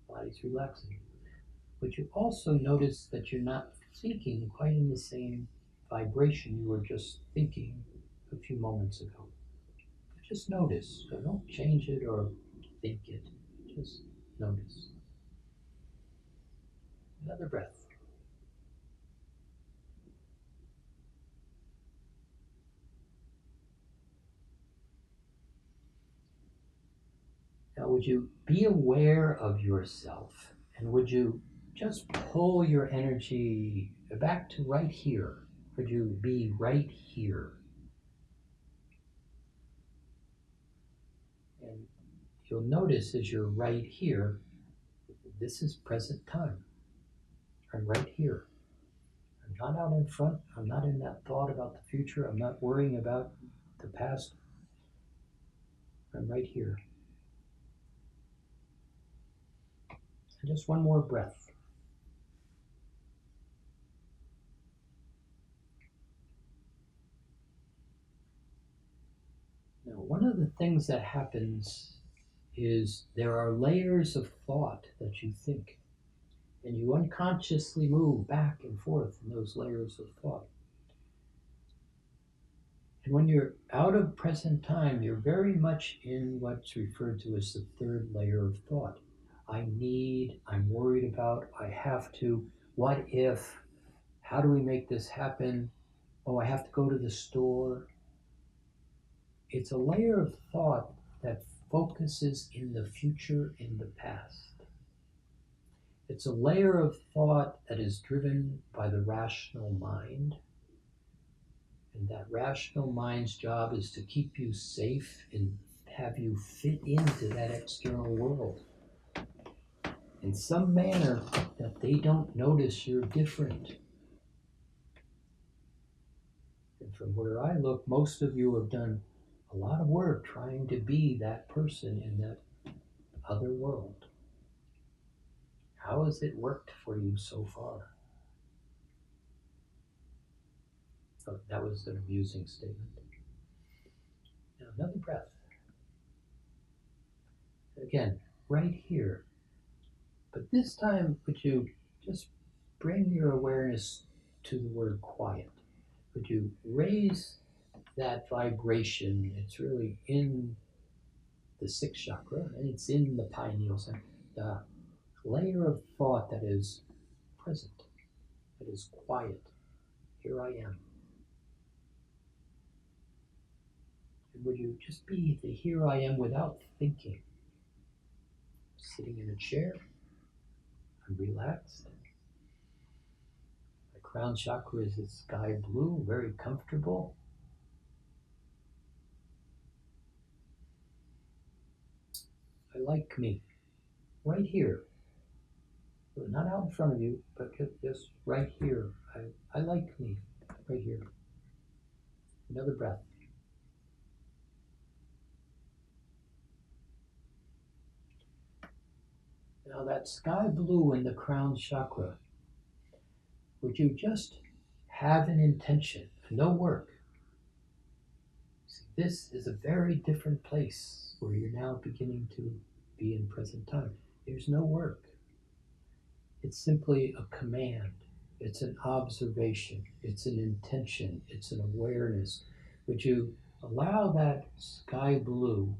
Body's relaxing. But you also notice that you're not thinking quite in the same vibration you were just thinking a few moments ago. Just notice. So don't change it or think it. Just notice. Another breath. Now, would you be aware of yourself, and would you just pull your energy back to right here? Would you be right here? And you'll notice as you're right here, this is present time. I'm right here. I'm not out in front. I'm not in that thought about the future. I'm not worrying about the past. I'm right here. And just one more breath. Now, one of the things that happens is there are layers of thought that you think, and you unconsciously move back and forth in those layers of thought. And when you're out of present time, you're very much in what's referred to as the third layer of thought. I need, I'm worried about, I have to, what if, how do we make this happen? Oh, I have to go to the store. It's a layer of thought that focuses in the future, in the past. It's a layer of thought that is driven by the rational mind. And that rational mind's job is to keep you safe and have you fit into that external world in some manner that they don't notice you're different. And from where I look, most of you have done a lot of work trying to be that person in that other world. How has it worked for you so far? Oh, that was an amusing statement. Now, another breath. Again, right here. But this time, would you just bring your awareness to the word quiet? Would you raise that vibration? It's really in the sixth chakra, and it's in the pineal center. The layer of thought that is present, that is quiet. Here I am. And would you just be the here I am without thinking? Sitting in a chair, I'm relaxed. My crown chakra is sky blue, very comfortable. I like me, right here. Not out in front of you, but just right here. I like me, right here. Another breath. Now that sky blue in the crown chakra, would you just have an intention, no work? See, this is a very different place where you're now beginning to be in present time. There's no work. It's simply a command. It's an observation. It's an intention. It's an awareness. Would you allow that sky blue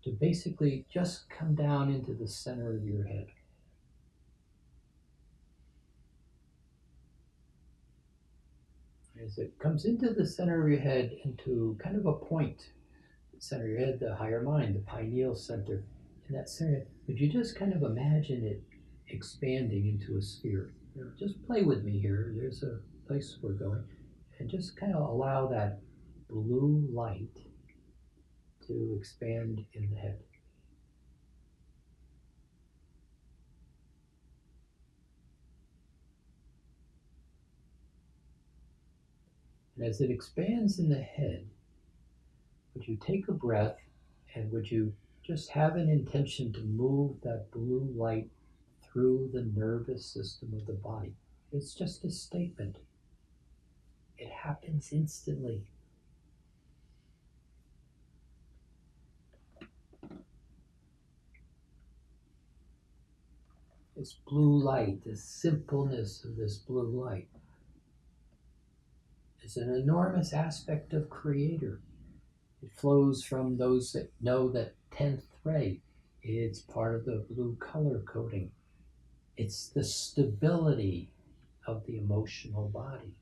to basically just come down into the center of your head? As it comes into the center of your head, into kind of a point, the center of your head, the higher mind, the pineal center, in that center, would you just kind of imagine it expanding into a sphere? You know, just play with me here. There's a place we're going. And just kind of allow that blue light to expand in the head. And as it expands in the head, would you take a breath and would you just have an intention to move that blue light through the nervous system of the body? It's just a statement. It happens instantly. This blue light, the simpleness of this blue light, is an enormous aspect of Creator. It flows from those that know that 10th ray. It's part of the blue color coding. It's the stability of the emotional body.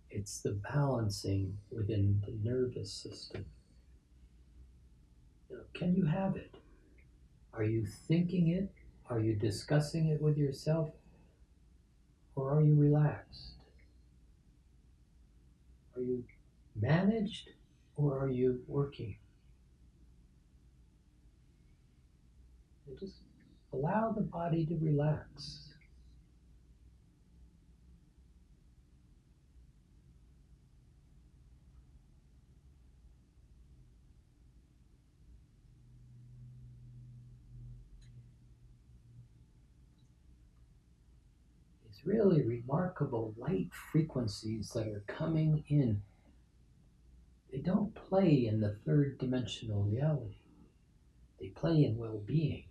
It's the balancing within the nervous system. Can you have it? Are you thinking it? Are you discussing it with yourself? Or are you relaxed? Are you managed or are you working? And just allow the body to relax. It's really remarkable light frequencies that are coming in. They don't play in the third dimensional reality. They play in well-being.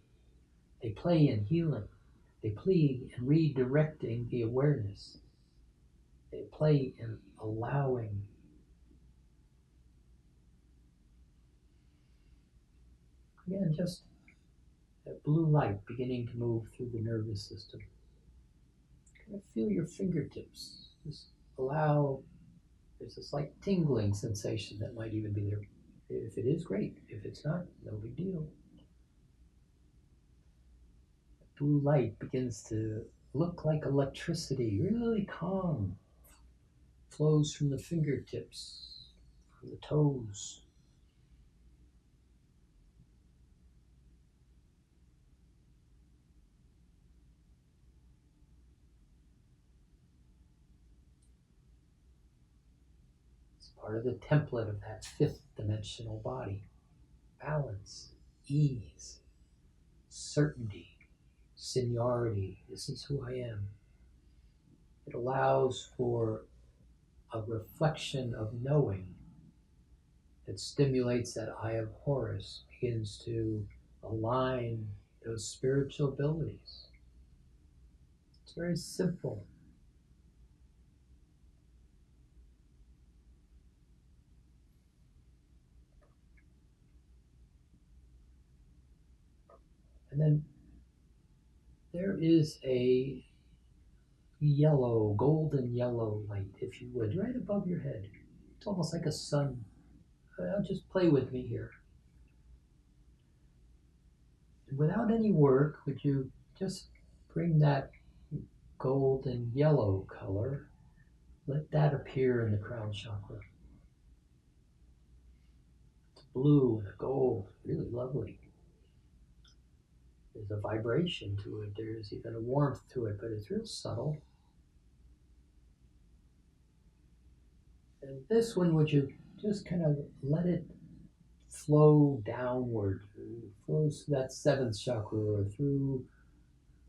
They play in healing. They play in redirecting the awareness. They play in allowing. Again, just that blue light beginning to move through the nervous system. Kind of feel your fingertips. Just allow, there's a slight tingling sensation that might even be there. If it is, great. If it's not, no big deal. Blue light begins to look like electricity, really calm. Flows from the fingertips, from the toes. It's part of the template of that fifth dimensional body. Balance, ease, certainty, seniority. This is who I am. It allows for a reflection of knowing that stimulates that Eye of Horus, begins to align those spiritual abilities. It's very simple. And then there is a yellow, golden yellow light, if you would, right above your head. It's almost like a sun. Just play with me here. And without any work, would you just bring that golden yellow color, let that appear in the crown chakra. It's blue and a gold, really lovely. There's a vibration to it, there's even a warmth to it, but it's real subtle. And this one, would you just kind of let it flow downward, flows through that 7th chakra or through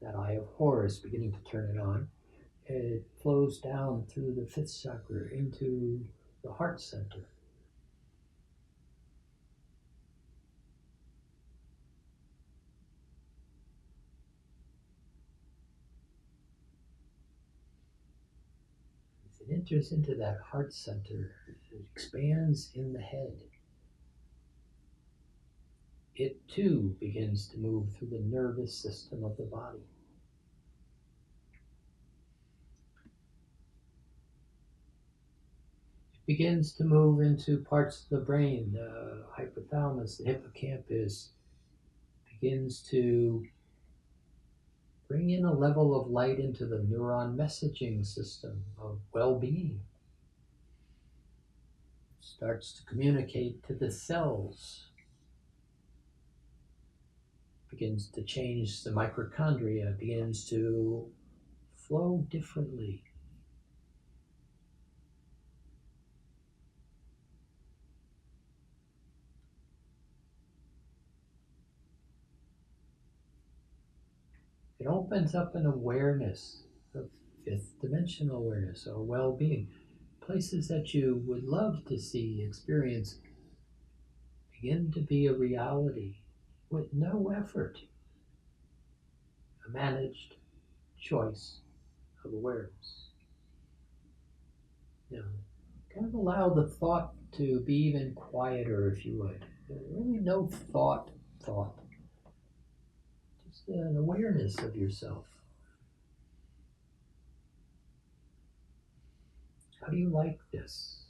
that Eye of Horus, beginning to turn it on. It flows down through the 5th chakra into the heart center. As it enters into that heart center, it expands in the head. It too begins to move through the nervous system of the body. Begins to move into parts of the brain, the hypothalamus, the hippocampus, begins to bring in a level of light into the neuron messaging system of well-being. Starts to communicate to the cells, begins to change the mitochondria, begins to flow differently. It opens up an awareness of fifth dimensional awareness or well-being. Places that you would love to see, experience, begin to be a reality with no effort. A managed choice of awareness. Now, kind of allow the thought to be even quieter, if you would. Really no thought. Just an awareness of yourself. How do you like this?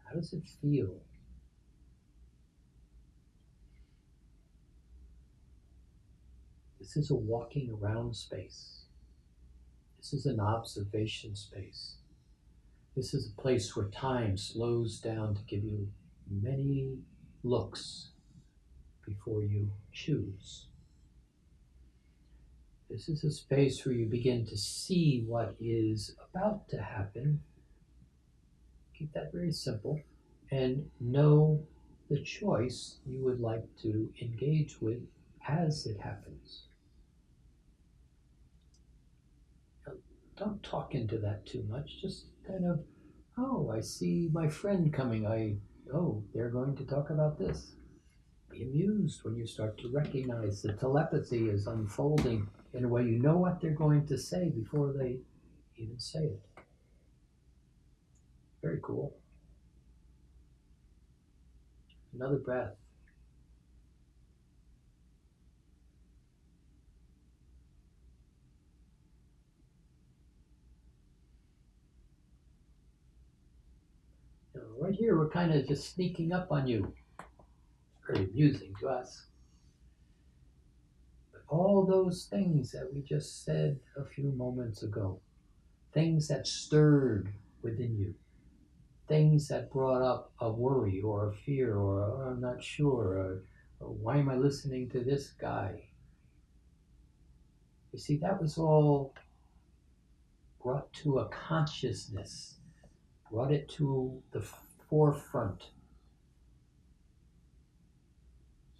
How does it feel? This is a walking around space. This is an observation space. This is a place where time slows down to give you many looks before you choose. This is a space where you begin to see what is about to happen. Keep that very simple. And know the choice you would like to engage with as it happens. Now, don't talk into that too much. Just kind of, oh, I see my friend coming. They're going to talk about this. Be amused when you start to recognize the telepathy is unfolding in a way you know what they're going to say before they even say it. Very cool. Another breath. Now, right here, we're kind of just sneaking up on you. Very amusing to us. But all those things that we just said a few moments ago, things that stirred within you, things that brought up a worry or a fear or I'm not sure, or why am I listening to this guy? You see, that was all brought to a consciousness, brought it to the forefront.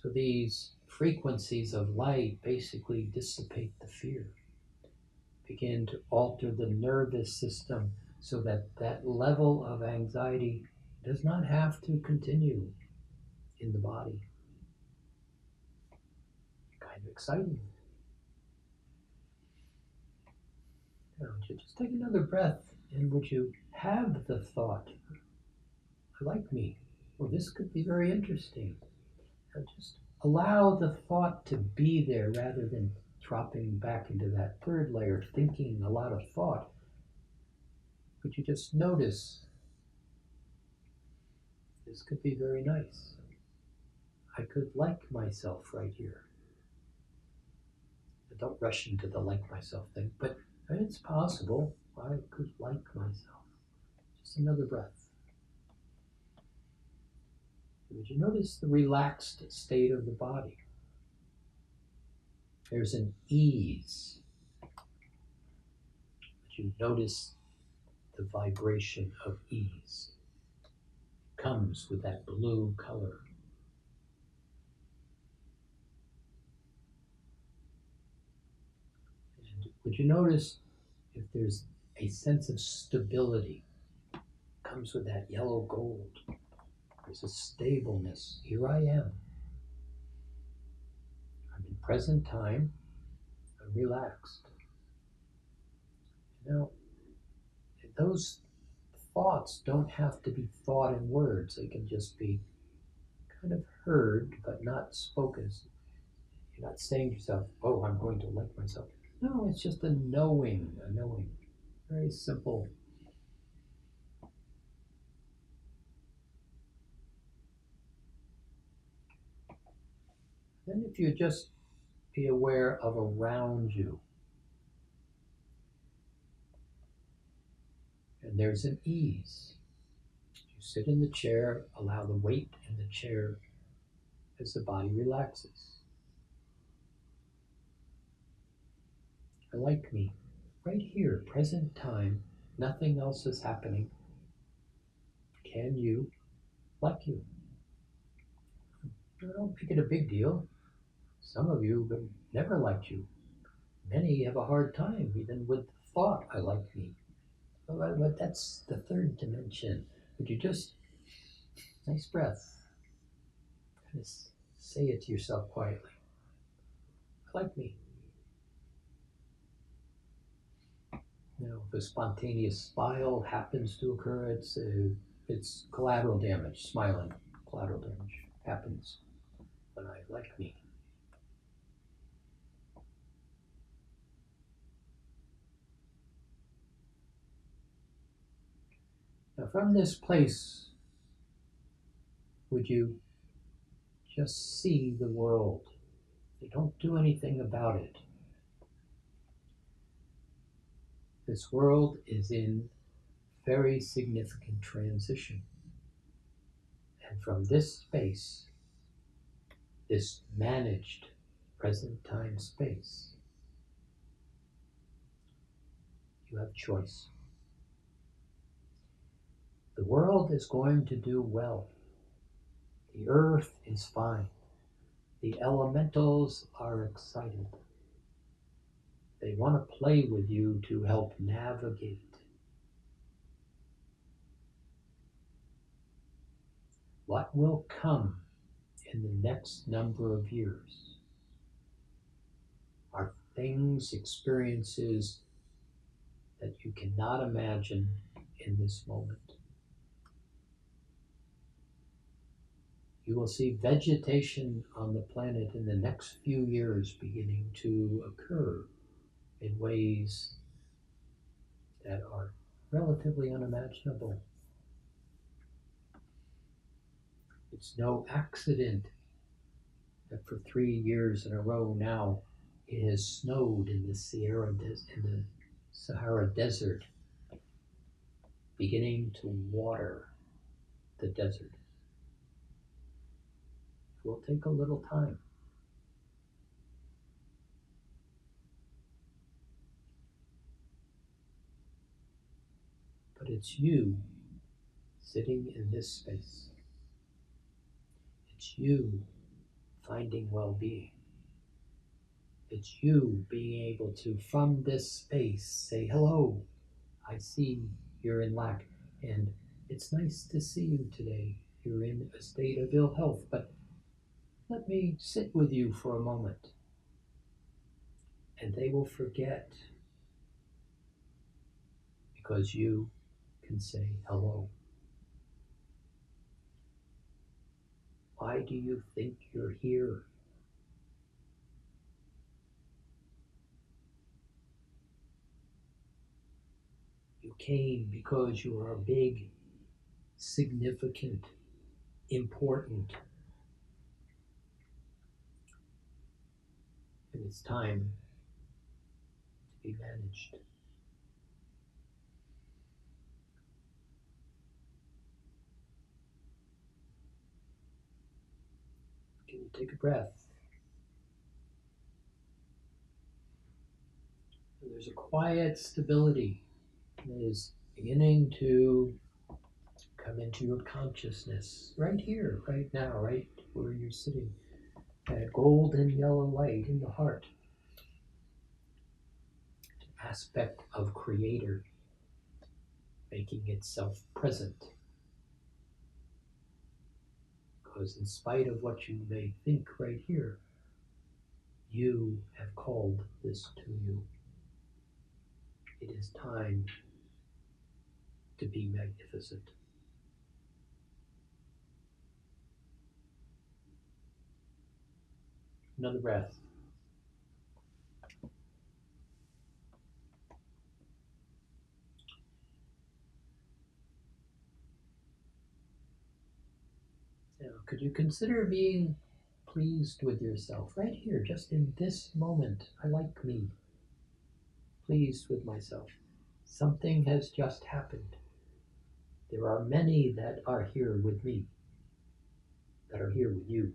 So these frequencies of light basically dissipate the fear, begin to alter the nervous system so that that level of anxiety does not have to continue in the body. Kind of exciting. Now, just take another breath, and would you have the thought, I like me. Well, this could be very interesting. Now, just allow the thought to be there rather than dropping back into that third layer, thinking a lot of thought. Could you just notice, this could be very nice. I could like myself right here. Don't rush into the like myself thing, but it's possible I could like myself. Just another breath. Would you notice the relaxed state of the body? There's an ease. Would you notice the vibration of ease? It comes with that blue color. And would you notice if there's a sense of stability? It comes with that yellow gold. There's a stableness. Here I am. I'm in present time. I'm relaxed. You know, those thoughts don't have to be thought in words. They can just be kind of heard, but not spoken. You're not saying to yourself, oh, I'm going to like myself. No, it's just a knowing. Very simple. Then if you just be aware of around you, and there's an ease. You sit in the chair, allow the weight in the chair as the body relaxes. I like me. Right here, present time, nothing else is happening. Can you like you? Don't make it a big deal. Some of you have never liked you. Many have a hard time even with the thought, I like me. But that's the third dimension. Would you just, nice breath, kind of say it to yourself quietly. I like me. If a spontaneous smile happens to occur, it's collateral damage. Smiling, collateral damage happens when I like me. Now, from this place, would you just see the world? You don't do anything about it. This world is in very significant transition. And from this space, this managed present time space, you have choice. The world is going to do well. The earth is fine. The elementals are excited. They want to play with you to help navigate. What will come in the next number of years are things, experiences that you cannot imagine in this moment. You will see vegetation on the planet in the next few years beginning to occur in ways that are relatively unimaginable. It's no accident that for 3 years in a row now it has snowed in the Sahara Desert, beginning to water the desert. It will take a little time. But it's you sitting in this space. It's you finding well-being. It's you being able to, from this space, say, hello, I see you're in lack, and it's nice to see you today. You're in a state of ill health, but let me sit with you for a moment. And they will forget because you can say hello. Why do you think you're here? You came because you are big, significant, important. And it's time to be managed. Can you take a breath? And there's a quiet stability that is beginning to come into your consciousness right here, right now, right where you're sitting. That golden yellow light in the heart. An aspect of Creator making itself present. Because in spite of what you may think right here, you have called this to you. It is time to be magnificent. Another breath. Now, could you consider being pleased with yourself right here, just in this moment? I like me. Pleased with myself. Something has just happened. There are many that are here with me, that are here with you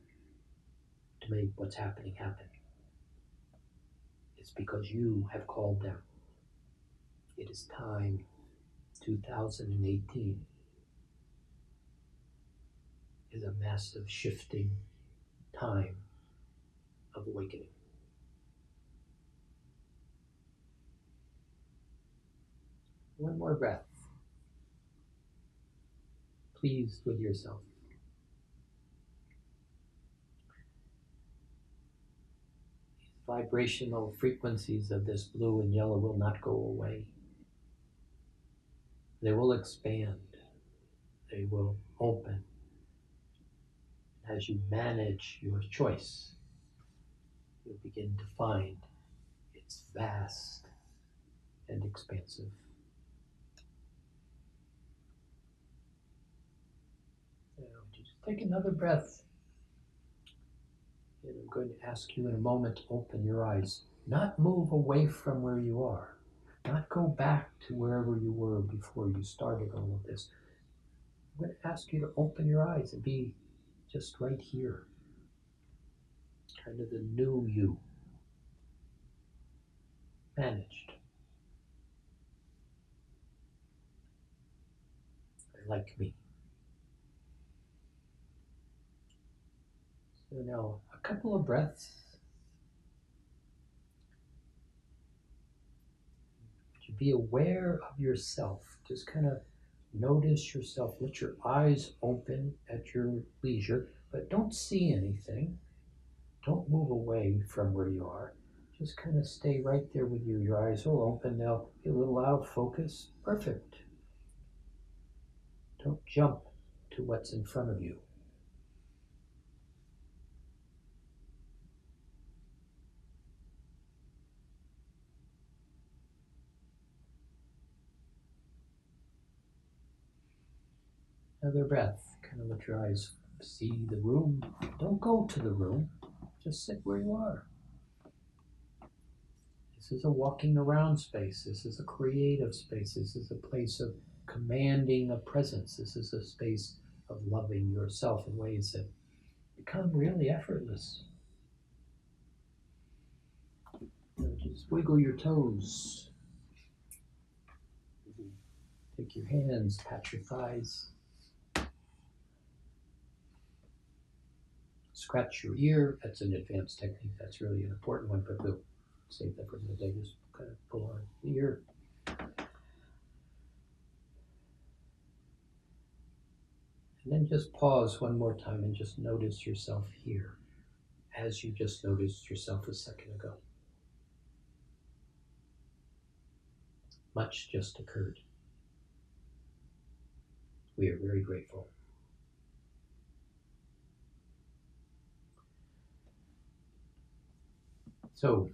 to make what's happening happen. It's because you have called them. It is time. 2018 is a massive shifting time of awakening. One more breath. Pleased with yourself. These vibrational frequencies of this blue and yellow will not go away. They will expand. They will open. As you manage your choice, you'll begin to find it's vast and expansive. Now, just take another breath. And I'm going to ask you in a moment to open your eyes. Not move away from where you are. Not go back to wherever you were before you started all of this. I'm going to ask you to open your eyes and be just right here. Kind of the new you. Managed. Like me. So now, a couple of breaths. To be aware of yourself. Just kind of notice yourself. Let your eyes open at your leisure, but don't see anything. Don't move away from where you are. Just kind of stay right there with you. Your eyes will open. They'll be a little out of focus. Perfect. Don't jump to what's in front of you. Another breath. Kind of let your eyes see the room. Don't go to the room. Just sit where you are. This is a walking around space. This is a creative space. This is a place of commanding a presence. This is a space of loving yourself in ways that become really effortless. Just wiggle your toes. Take your hands, pat your thighs. Scratch your ear. That's an advanced technique. That's really an important one, but we'll save that for the day. Just kind of pull on the ear. And then just pause one more time and just notice yourself here, as you just noticed yourself a second ago. Much just occurred. We are very grateful. So,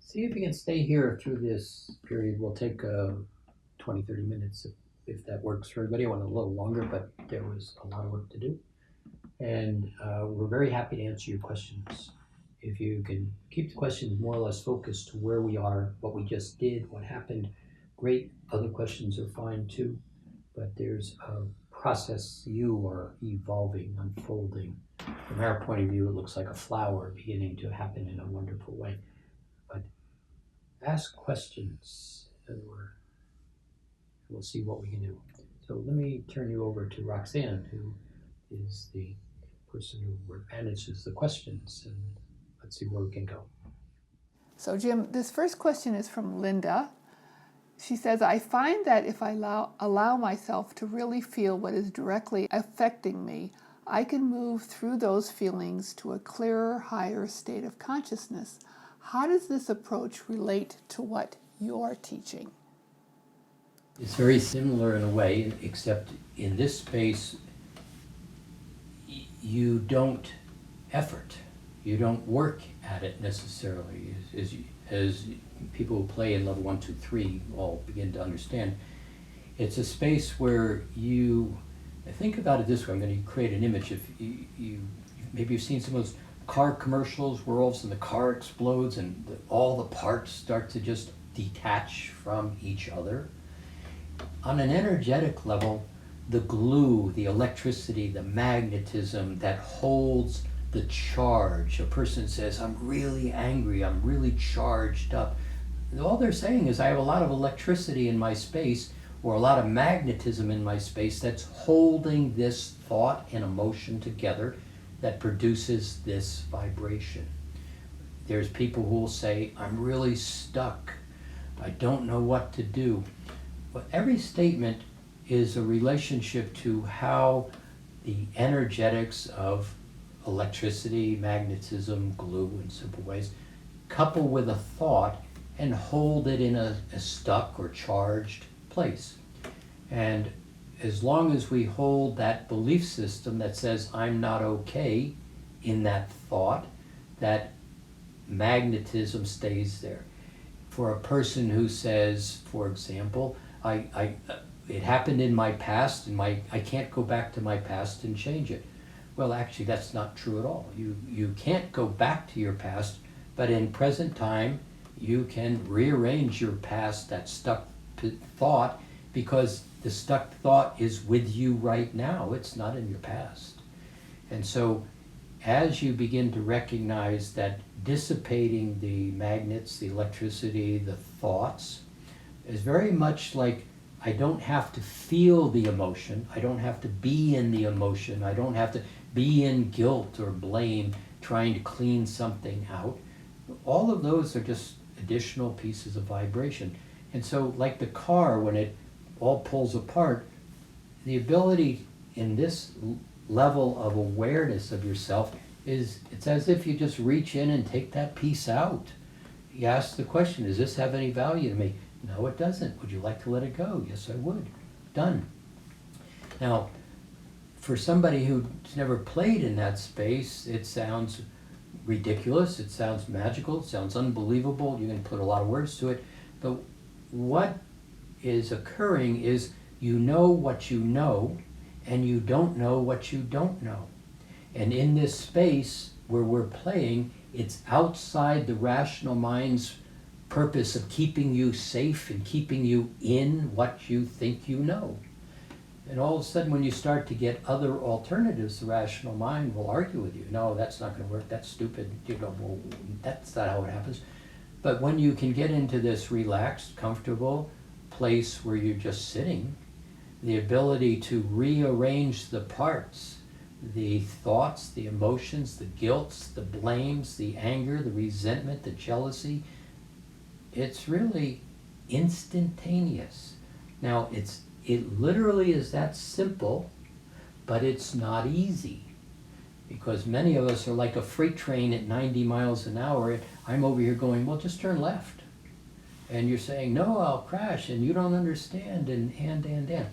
see if you can stay here through this period. We'll take 20, 30 minutes if that works for everybody. I went a little longer, but there was a lot of work to do. And we're very happy to answer your questions. If you can keep the questions more or less focused to where we are, what we just did, what happened, great. Other questions are fine too. But there's a process you are evolving, unfolding. From our point of view, it looks like a flower beginning to happen in a wonderful way. But ask questions and we'll see what we can do. So let me turn you over to Roxanne, who is the person who manages the questions, and let's see where we can go. So Jim, this first question is from Linda. She says, I find that if I allow myself to really feel what is directly affecting me, I can move through those feelings to a clearer, higher state of consciousness. How does this approach relate to what you're teaching? It's very similar in a way, except in this space, you don't effort. You don't work at it necessarily. As people who play in level 1, 2, 3 all begin to understand, it's a space where you think about it this way. I'm going to create an image. If you maybe you've seen some of those car commercials where all of a sudden the car explodes and all the parts start to just detach from each other. On an energetic level, the glue, the electricity, the magnetism that holds the charge. A person says, I'm really angry, I'm really charged up. All they're saying is I have a lot of electricity in my space, or a lot of magnetism in my space that's holding this thought and emotion together that produces this vibration. there's people who will say, I'm really stuck. I don't know what to do. But every statement is a relationship to how the energetics of electricity, magnetism, glue in simple ways, couple with a thought and hold it in a stuck or charged place. And as long as we hold that belief system that says I'm not okay in that thought, that magnetism stays there. For a person who says, for example, it happened in my past and I can't go back to my past and change it. Well, actually, that's not true at all. You can't go back to your past, but in present time, you can rearrange your past, that stuck thought, because the stuck thought is with you right now. It's not in your past. And so as you begin to recognize that dissipating the magnets, the electricity, the thoughts, is very much like I don't have to feel the emotion. I don't have to be in the emotion. I don't have to be in guilt or blame trying to clean something out. All of those are just additional pieces of vibration. And so like the car, when it all pulls apart, the ability in this level of awareness of yourself is, it's as if you just reach in and take that piece out. You ask the question, does this have any value to me? No, it doesn't. Would you like to let it go? Yes, I would. Done. Now, for somebody who's never played in that space, it sounds ridiculous, it sounds magical, it sounds unbelievable, you can put a lot of words to it, but what is occurring is you know what you know, and you don't know what you don't know. And in this space where we're playing, it's outside the rational mind's purpose of keeping you safe and keeping you in what you think you know. And all of a sudden, when you start to get other alternatives, the rational mind will argue with you. No, that's not going to work. That's stupid. You know, well, that's not how it happens. But when you can get into this relaxed, comfortable place where you're just sitting, the ability to rearrange the parts, the thoughts, the emotions, the guilts, the blames, the anger, the resentment, the jealousy, it's really instantaneous. Now, it literally is that simple, but it's not easy, because many of us are like a freight train at 90 miles an hour. And I'm over here going, well, just turn left. And you're saying, no, I'll crash, and you don't understand, and.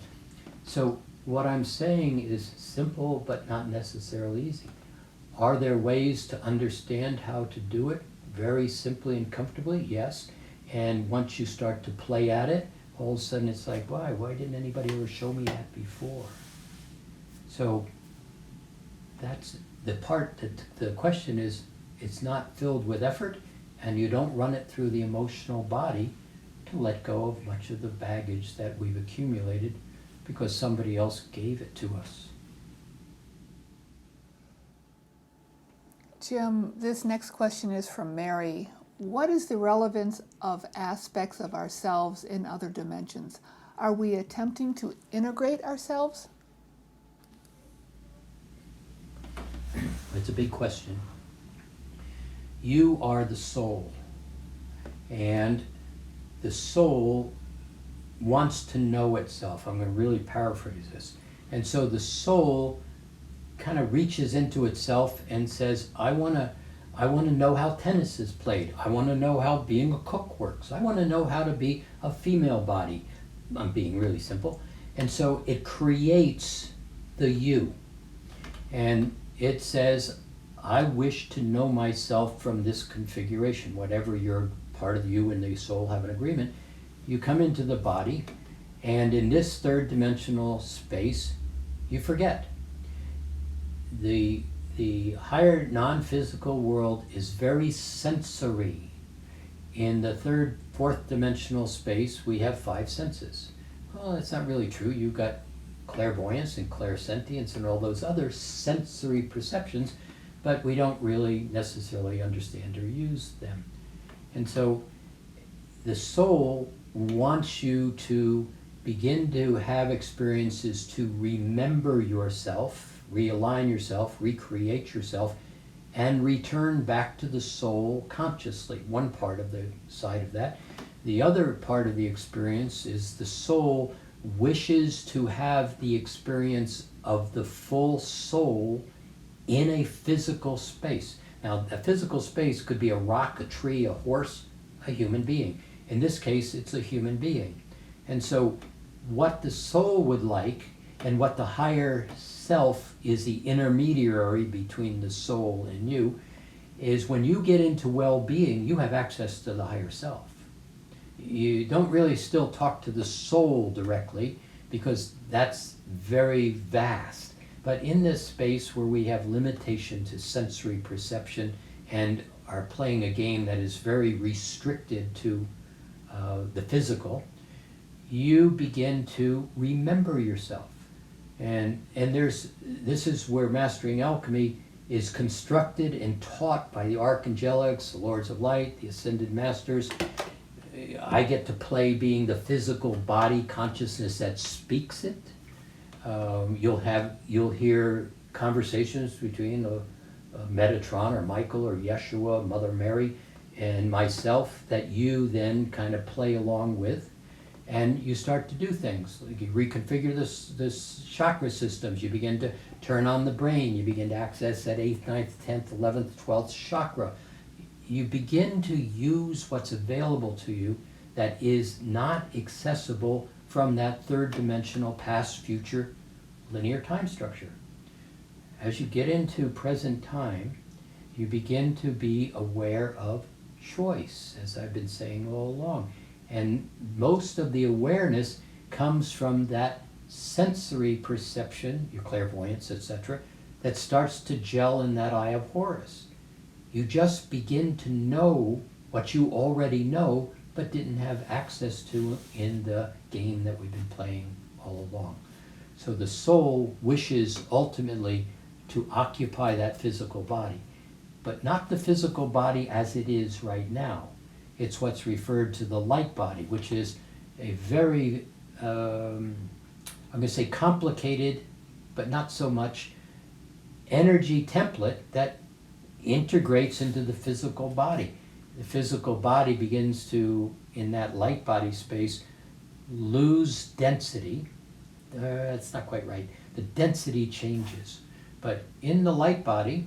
So what I'm saying is simple, but not necessarily easy. Are there ways to understand how to do it very simply and comfortably? Yes. And once you start to play at it, all of a sudden it's like, why didn't anybody ever show me that before? So that's the part that the question is, it's not filled with effort, and you don't run it through the emotional body to let go of much of the baggage that we've accumulated because somebody else gave it to us. Jim, this next question is from Mary. What is the relevance of aspects of ourselves in other dimensions? Are we attempting to integrate ourselves? It's a big question. You are the soul, and the soul wants to know itself. I'm going to really paraphrase this. And so the soul kind of reaches into itself and says, I want to know how tennis is played. I want to know how being a cook works. I want to know how to be a female body. I'm being really simple. And so it creates the you. And it says, I wish to know myself from this configuration. Whatever your part of you and the soul have an agreement, you come into the body, and in this third dimensional space, you forget. The higher non-physical world is very sensory. In the third, fourth dimensional space, we have 5 senses. Well, that's not really true. You've got clairvoyance and clairsentience and all those other sensory perceptions, but we don't really necessarily understand or use them. And so the soul wants you to begin to have experiences to remember yourself, realign yourself, recreate yourself and return back to the soul consciously. One part of the side of that. The other part of the experience is the soul wishes to have the experience of the full soul in a physical space. Now, a physical space could be a rock, a tree, a horse, a human being. In this case, it's a human being. And so what the soul would like, and what the higher self is the intermediary between the soul and you, is when you get into well-being, you have access to the higher self. You don't really still talk to the soul directly, because that's very vast. But in this space where we have limitation to sensory perception and are playing a game that is very restricted to the physical, you begin to remember yourself. And this is where Mastering Alchemy is constructed and taught by the Archangelics, the Lords of Light, the Ascended Masters. I get to play being the physical body consciousness that speaks it. You'll hear conversations between Metatron or Michael or Yeshua, Mother Mary, and myself that you then kind of play along with, and you start to do things. Like you reconfigure this chakra systems. You begin to turn on the brain. You begin to access that 8th, 9th, 10th, 11th, 12th chakra. You begin to use what's available to you that is not accessible from that third dimensional past, future, linear time structure. As you get into present time, you begin to be aware of choice, as I've been saying all along. And most of the awareness comes from that sensory perception, your clairvoyance, etc., that starts to gel in that Eye of Horus. You just begin to know what you already know, but didn't have access to in the game that we've been playing all along. So the soul wishes ultimately to occupy that physical body, but not the physical body as it is right now. It's what's referred to the light body, which is a very, I'm going to say complicated, but not so much, energy template that integrates into the physical body. The physical body begins to, in that light body space, lose density. That's not quite right. The density changes. But in the light body,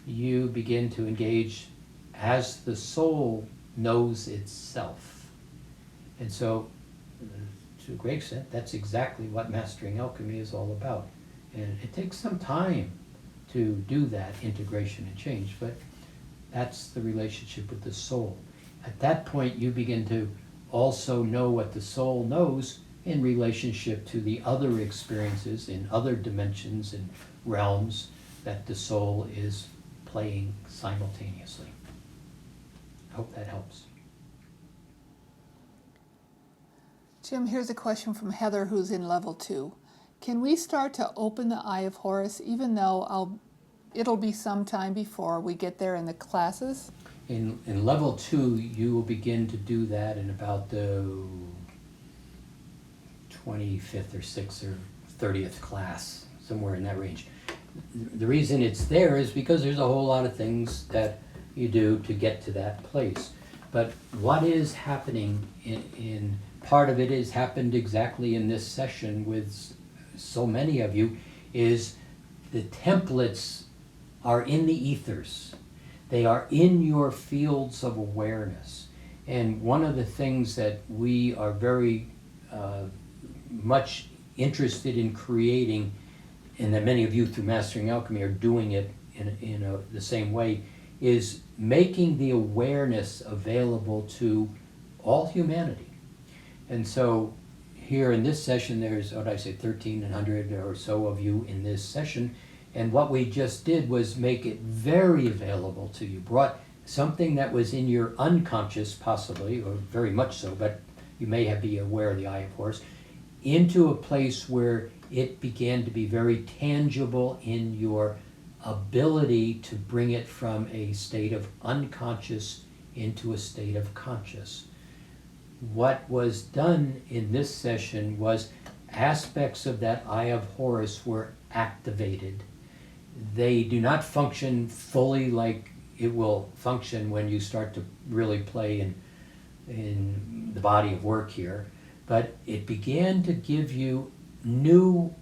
you begin to engage as the soul knows itself. And so, to a great extent, that's exactly what Mastering Alchemy is all about. And it takes some time to do that integration and change, but that's the relationship with the soul. At that point, you begin to also know what the soul knows in relationship to the other experiences in other dimensions and realms that the soul is playing simultaneously. I hope that helps. Jim, here's a question from Heather, who's in level 2. Can we start to open the Eye of Horus, even though it'll be some time before we get there in the classes? In level 2, you will begin to do that in about the 25th or 6th or 30th class, somewhere in that range. The reason it's there is because there's a whole lot of things that you do to get to that place. But what is happening in part of it has happened exactly in this session with so many of you, is the templates are in the ethers. They are in your fields of awareness. And one of the things that we are very much interested in creating, and that many of you through Mastering Alchemy are doing it in the same way, is making the awareness available to all humanity. And so here in this session, there's, 1,300 or so of you in this session. And what we just did was make it very available to you. Brought something that was in your unconscious, possibly, or very much so, but you may be aware of the Eye of Horus, into a place where it began to be very tangible in your ability to bring it from a state of unconscious into a state of conscious. What was done in this session was aspects of that Eye of Horus were activated. they do not function fully like it will function when you start to really play in the body of work here. But it began to give you new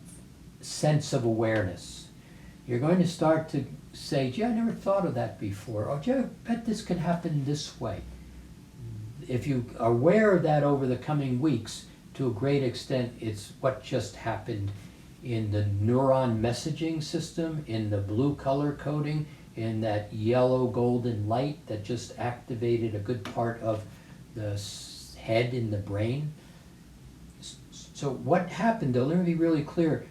sense of awareness. You're going to start to say, gee, I never thought of that before. Or gee, I bet this could happen this way. If you are aware of that over the coming weeks, to a great extent, it's what just happened in the neuron messaging system, in the blue color coding, in that yellow golden light that just activated a good part of the head in the brain. So what happened, though, let me be really clear,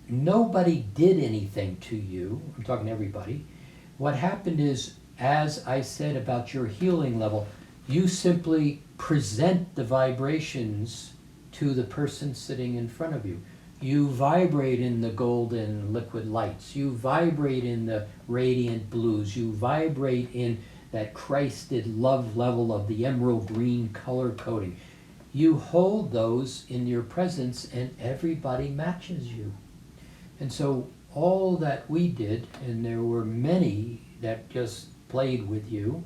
nobody did anything to you. I'm talking to everybody. What happened is, as I said about your healing level, you simply present the vibrations to the person sitting in front of you. You vibrate in the golden liquid lights. You vibrate in the radiant blues. You vibrate in that Christed love level of the emerald green color coding. You hold those in your presence and everybody matches you. And so all that we did, and there were many that just played with you,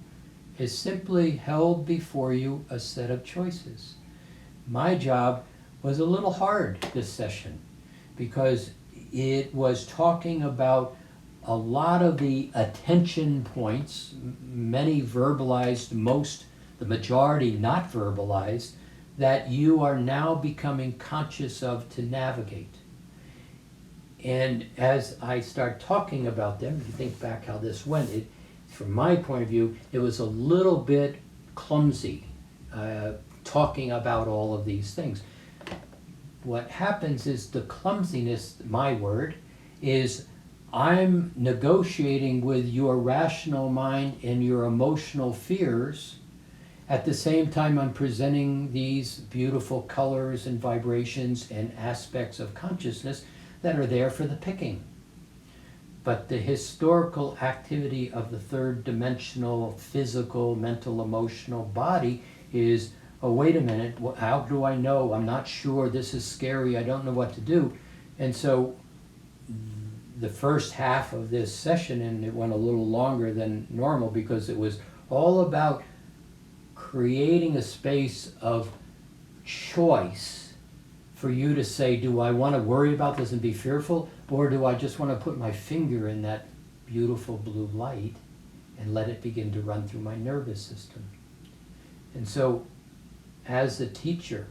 is simply held before you a set of choices. My job was a little hard this session because it was talking about a lot of the attention points, many verbalized, the majority not verbalized, that you are now becoming conscious of to navigate. And as I start talking about them, if you think back how this went, from my point of view, it was a little bit clumsy talking about all of these things. What happens is the clumsiness, my word, is I'm negotiating with your rational mind and your emotional fears. At the same time, I'm presenting these beautiful colors and vibrations and aspects of consciousness that are there for the picking. But the historical activity of the third dimensional, physical, mental, emotional body is, oh, wait a minute, how do I know? I'm not sure, this is scary, I don't know what to do. And so the first half of this session, and it went a little longer than normal because it was all about creating a space of choice for you to say, do I want to worry about this and be fearful, or do I just want to put my finger in that beautiful blue light and let it begin to run through my nervous system? And so, as a teacher,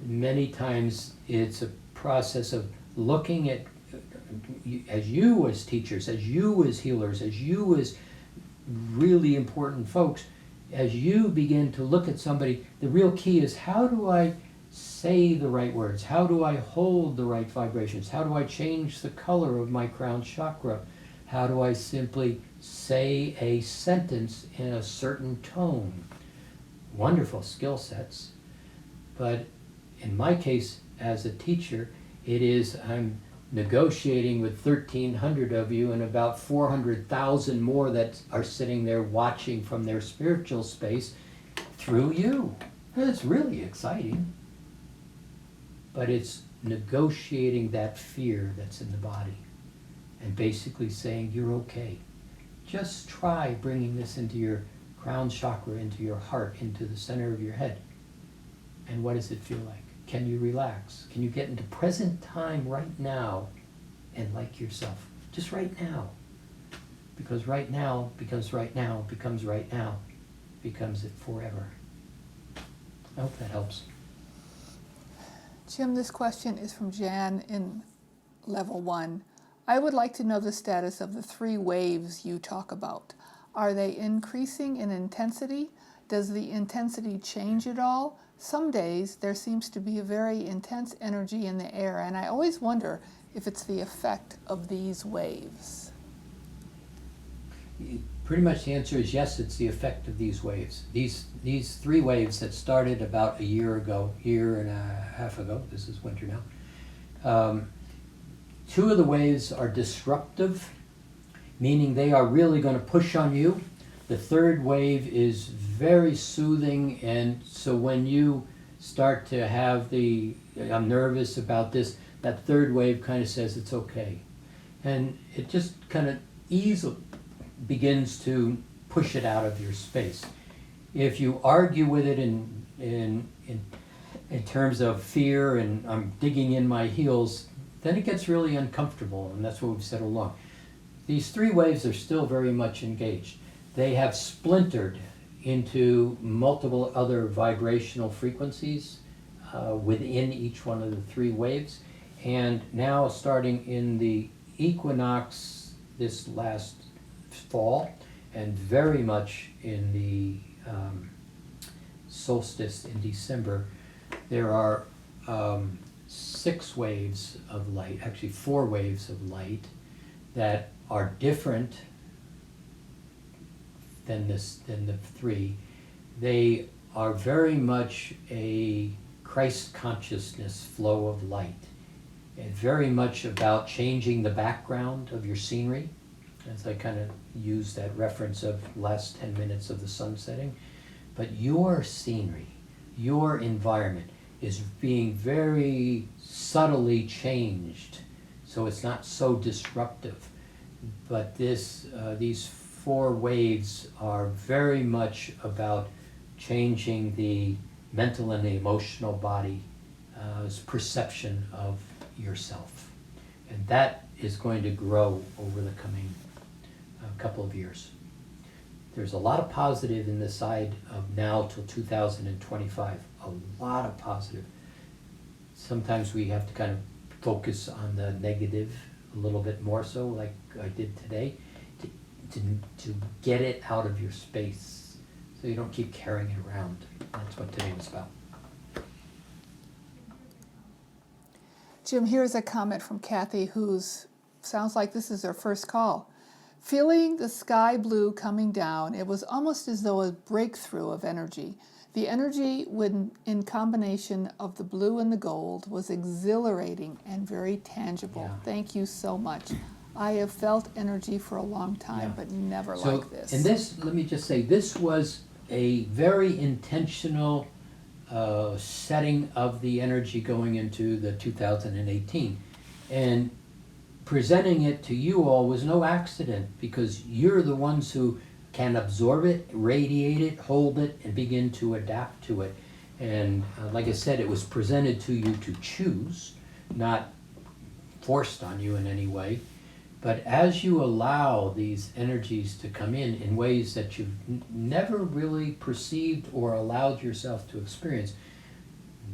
many times it's a process of looking at, as you as teachers, as you as healers, as you as really important folks, as you begin to look at somebody, the real key is, how do I say the right words? How do I hold the right vibrations? How do I change the color of my crown chakra? How do I simply say a sentence in a certain tone? Wonderful skill sets. But in my case, as a teacher, it is I'm negotiating with 1,300 of you and about 400,000 more that are sitting there watching from their spiritual space through you. It's really exciting. But it's negotiating that fear that's in the body and basically saying, you're okay. Just try bringing this into your crown chakra, into your heart, into the center of your head. And what does it feel like? Can you relax? Can you get into present time right now and like yourself? Just right now. Because right now becomes right now, becomes right now, becomes it forever. I hope that helps. Jim, this question is from Jan in level 1. I would like to know the status of the 3 waves you talk about. Are they increasing in intensity? Does the intensity change at all? Some days there seems to be a very intense energy in the air, and I always wonder if it's the effect of these waves. Pretty much the answer is yes, it's the effect of these waves. These 3 waves that started about a year and a half ago, this is winter now. 2 of the waves are disruptive, meaning they are really going to push on you. The 3rd wave is very soothing, and so when you start to have I'm nervous about this, that 3rd wave kind of says it's okay. And it just kind of easily begins to push it out of your space. If you argue with it in terms of fear and I'm digging in my heels, then it gets really uncomfortable, and that's what we've said all along. These three waves are still very much engaged. They have splintered into multiple other vibrational frequencies within each one of the three waves, and now starting in the equinox this last fall, and very much in the solstice in December, there are 6 waves of light, actually 4 waves of light, that are different than the 3. They are very much a Christ consciousness flow of light, and very much about changing the background of your scenery, as I kind of use that reference of last 10 minutes of the sun setting. But your scenery, your environment is being very subtly changed, so it's not so disruptive. But these 4 waves are very much about changing the mental and the emotional body's perception of yourself. And that is going to grow over the coming couple of years. There's a lot of positive in the side of now till 2025, a lot of positive. Sometimes we have to kind of focus on the negative a little bit more so, like I did today, to get it out of your space so you don't keep carrying it around. That's what today was about. Jim, here's a comment from Kathy, who's sounds like this is her first call. Feeling the sky blue coming down, it was almost as though a breakthrough of energy. The energy, when in combination of the blue and the gold, was exhilarating and very tangible. Yeah. Thank you so much. I have felt energy for a long time, Yeah. but never So, like this. and this, let me just say, this was a very intentional setting of the energy going into the 2018. And presenting it to you all was no accident, because you're the ones who can absorb it, radiate it, hold it, and begin to adapt to it. And like I said, it was presented to you to choose, not forced on you in any way. But as you allow these energies to come in ways that you've never really perceived or allowed yourself to experience,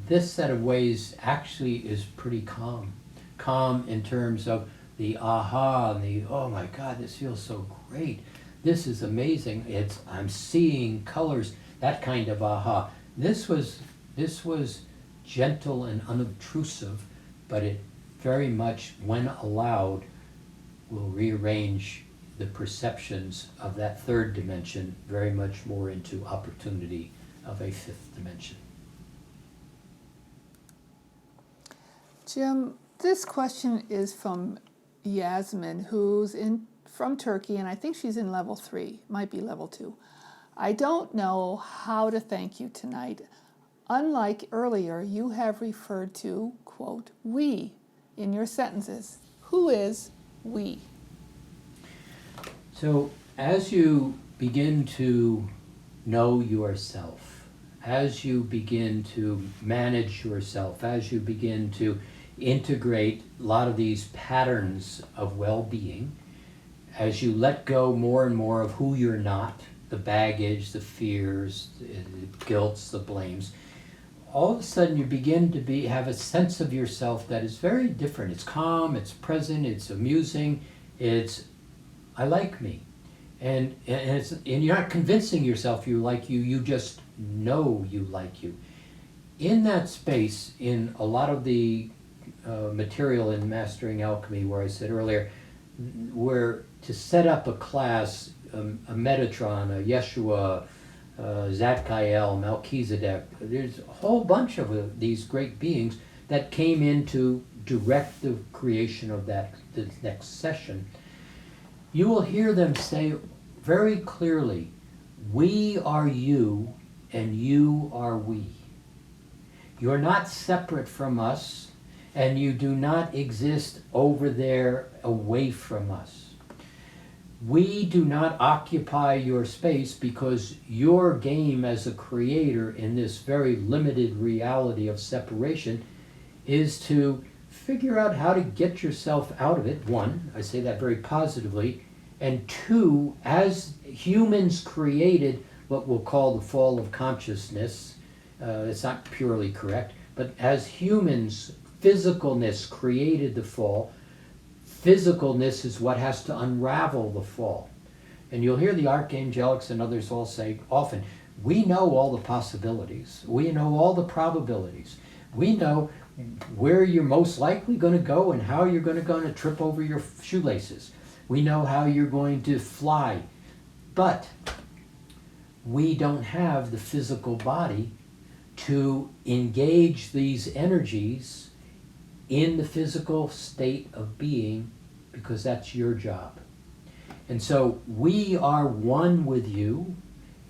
this set of ways actually is pretty calm. Calm in terms of the aha and the, oh my God, this feels so great. This is amazing. I'm seeing colors, that kind of aha. This was gentle and unobtrusive, but it very much, when allowed, will rearrange the perceptions of that third dimension very much more into opportunity of a fifth dimension. Jim, this question is from Yasmin, who's from Turkey, and I think she's in level 3, might be level 2. I don't know how to thank you tonight. Unlike earlier, you have referred to, quote, we in your sentences. Who is we? So as you begin to know yourself, as you begin to manage yourself, as you begin to integrate a lot of these patterns of well-being, as you let go more and more of who you're not, the baggage, the fears, the guilts, the blames, all of a sudden you begin to have a sense of yourself that is very different. It's calm, it's present, it's amusing, it's, I like me. And you're not convincing yourself you like you, you just know you like you. In that space, in a lot of the material in Mastering Alchemy, where I said earlier, where to set up a class, a Metatron, a Yeshua, Zadkiel, Melchizedek, there's a whole bunch of these great beings that came in to direct the creation of the next session. You will hear them say very clearly, we are you and you are we. You're not separate from us, and you do not exist over there away from us. We do not occupy your space because your game as a creator in this very limited reality of separation is to figure out how to get yourself out of it. One, I say that very positively, and two, as humans created what we'll call the fall of consciousness, it's not purely correct, but as humans, physicalness created the fall. Physicalness is what has to unravel the fall. And you'll hear the archangelics and others all say often, we know all the possibilities. We know all the probabilities. We know where you're most likely going to go and how you're going to trip over your shoelaces. We know how you're going to fly. But we don't have the physical body to engage these energies in the physical state of being, because that's your job. And so we are one with you.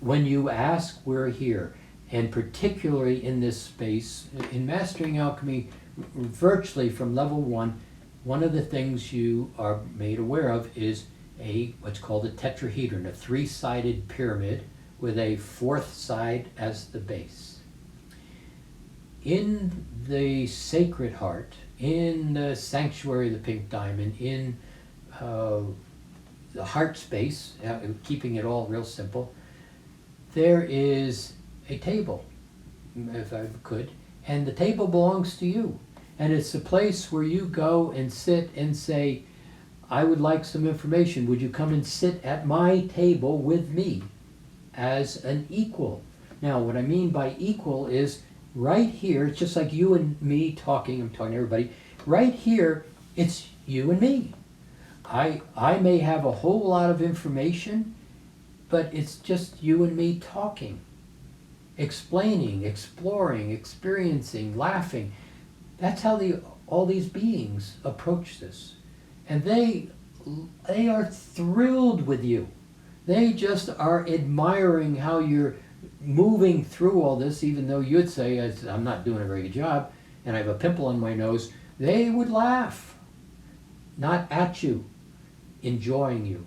When you ask, we're here. And particularly in this space, in Mastering Alchemy, virtually from level one of the things you are made aware of is what's called a tetrahedron, a three-sided pyramid with a fourth side as the base. In the Sacred Heart, in the Sanctuary of the Pink Diamond, in the heart space, keeping it all real simple, there is a table, if I could, and the table belongs to you. And it's a place where you go and sit and say, I would like some information. Would you come and sit at my table with me as an equal? Now, what I mean by equal is right here, it's just like you and me talking, I'm talking to everybody, right here, it's you and me. I may have a whole lot of information, but it's just you and me talking, explaining, exploring, experiencing, laughing. That's how all these beings approach this. And they are thrilled with you. They just are admiring how you're moving through all this, even though you'd say, I'm not doing a very good job, and I have a pimple on my nose. They would laugh, not at you, enjoying you.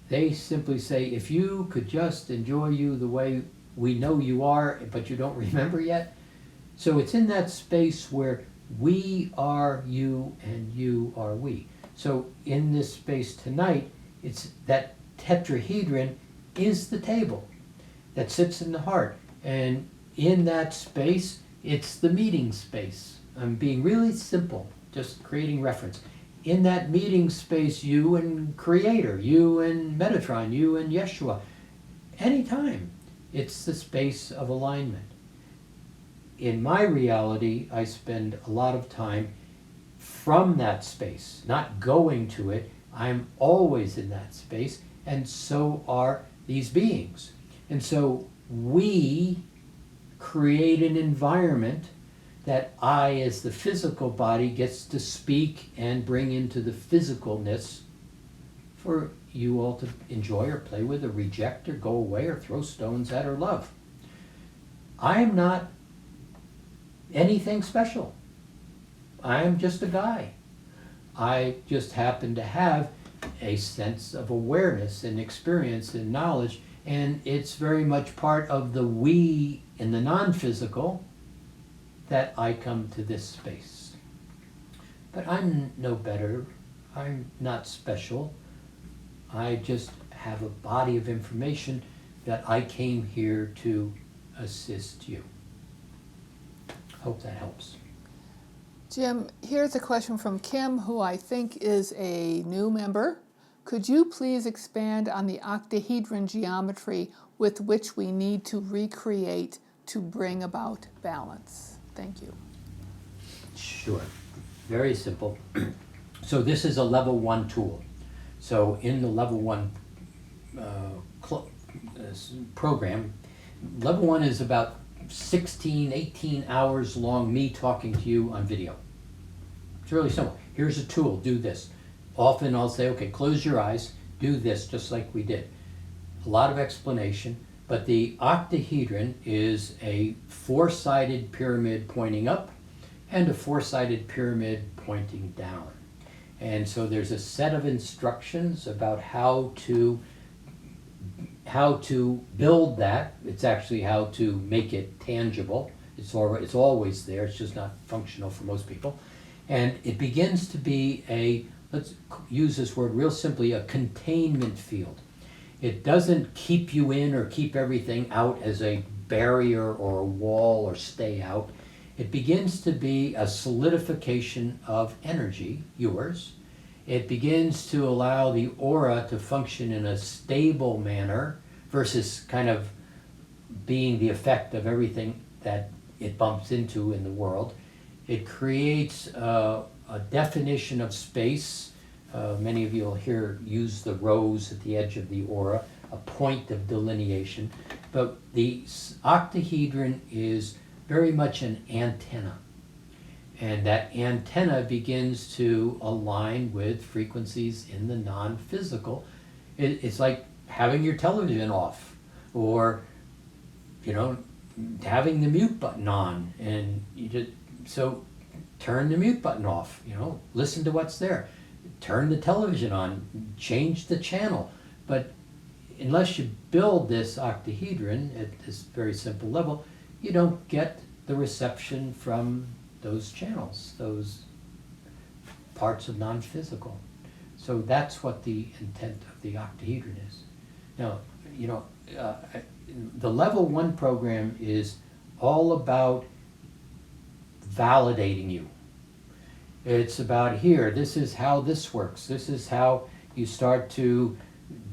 They simply say, if you could just enjoy you the way we know you are, but you don't remember yet. So it's in that space where we are you and you are we. So in this space tonight, it's that tetrahedron is the table that sits in the heart. And in that space, it's the meeting space. I'm being really simple, just creating reference. In that meeting space, you and Creator, you and Metatron, you and Yeshua, anytime, it's the space of alignment. In my reality, I spend a lot of time from that space, not going to it. I'm always in that space, and so are these beings. And so we create an environment that I, as the physical body, gets to speak and bring into the physicalness for you all to enjoy or play with or reject or go away or throw stones at or love. I am not anything special. I am just a guy. I just happen to have a sense of awareness and experience and knowledge, and it's very much part of the we in the non-physical that I come to this space. But I'm no better. I'm not special. I just have a body of information that I came here to assist you. Hope that helps. Jim, here's a question from Kim, who I think is a new member. Could you please expand on the octahedron geometry with which we need to recreate to bring about balance? Thank you. Sure. Very simple. So this is a level 1 tool. So in the level 1 program, level 1 is about 16, 18 hours long, me talking to you on video. It's really simple. Here's a tool, do this. Often I'll say, okay, close your eyes, do this, just like we did. A lot of explanation, but the octahedron is a four-sided pyramid pointing up. and a four-sided pyramid pointing down. And so there's a set of instructions about how to build that. It's actually how to make it tangible. It's always there, it's just not functional for most people. And it begins to be let's use this word real simply, a containment field. It doesn't keep you in or keep everything out as a barrier or a wall or stay out. It begins to be a solidification of energy, yours. It begins to allow the aura to function in a stable manner versus kind of being the effect of everything that it bumps into in the world. It creates a definition of space. Many of you will use the rose at the edge of the aura, a point of delineation. But the octahedron is very much an antenna. And that antenna begins to align with frequencies in the non-physical. It's like having your television off, or having the mute button on, and so turn the mute button off. Listen to what's there. Turn the television on. Change the channel. But unless you build this octahedron at this very simple level, you don't get the reception from those channels, those parts of non-physical. So that's what the intent of the octahedron is. Now, the level 1 program is all about validating you. It's about this is how this works. This is how you start to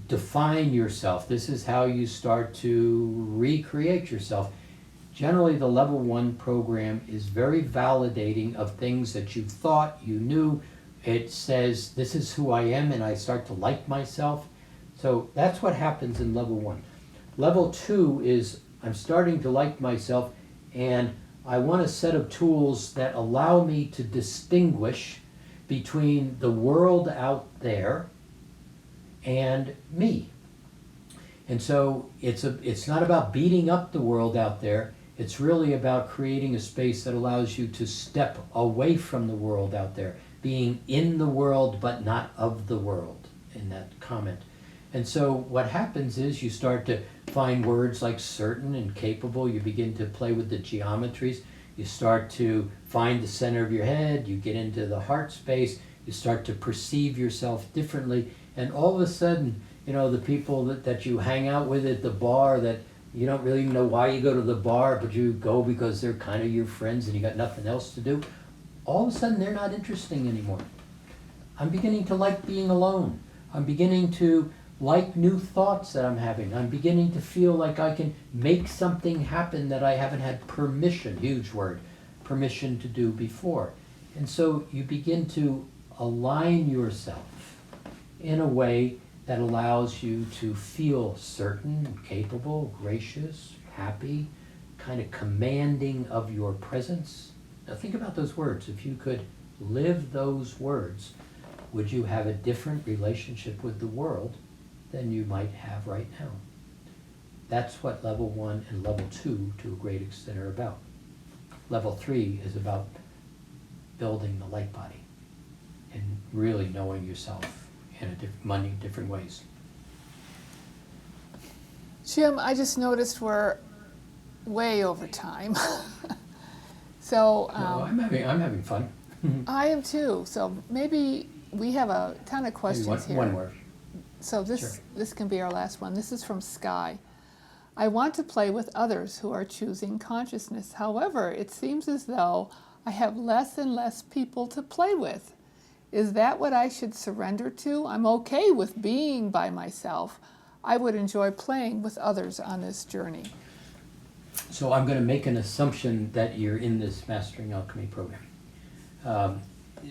define yourself. This is how you start to recreate yourself. Generally, the level 1 program is very validating of things that you thought, you knew. It says, this is who I am, and I start to like myself. So that's what happens in level 1. Level 2 is, I'm starting to like myself, and I want a set of tools that allow me to distinguish between the world out there and me. And so it's not about beating up the world out there. It's really about creating a space that allows you to step away from the world out there, being in the world but not of the world, in that comment. And so what happens is you start to find words like certain and capable. You begin to play with the geometries. You start to find the center of your head. You get into the heart space. You start to perceive yourself differently. And all of a sudden, the people that you hang out with at the bar, that you don't really know why you go to the bar, but you go because they're kind of your friends and you got nothing else to do, all of a sudden they're not interesting anymore. I'm beginning to like being alone. I'm beginning to like new thoughts that I'm having. I'm beginning to feel like I can make something happen that I haven't had permission, huge word, permission to do before. And so you begin to align yourself in a way that allows you to feel certain, capable, gracious, happy, kind of commanding of your presence. Now think about those words. If you could live those words, would you have a different relationship with the world than you might have right now? That's what level 1 and level 2 to a great extent are about. Level 3 is about building the light body and really knowing yourself in many different ways. Jim, I just noticed we're way over time. So I'm having fun. I am too. So maybe we have a ton of questions here. One more. So this can be our last one. This is from Sky. I want to play with others who are choosing consciousness. However, it seems as though I have less and less people to play with. Is that what I should surrender to? I'm okay with being by myself. I would enjoy playing with others on this journey. So I'm going to make an assumption that you're in this Mastering Alchemy program.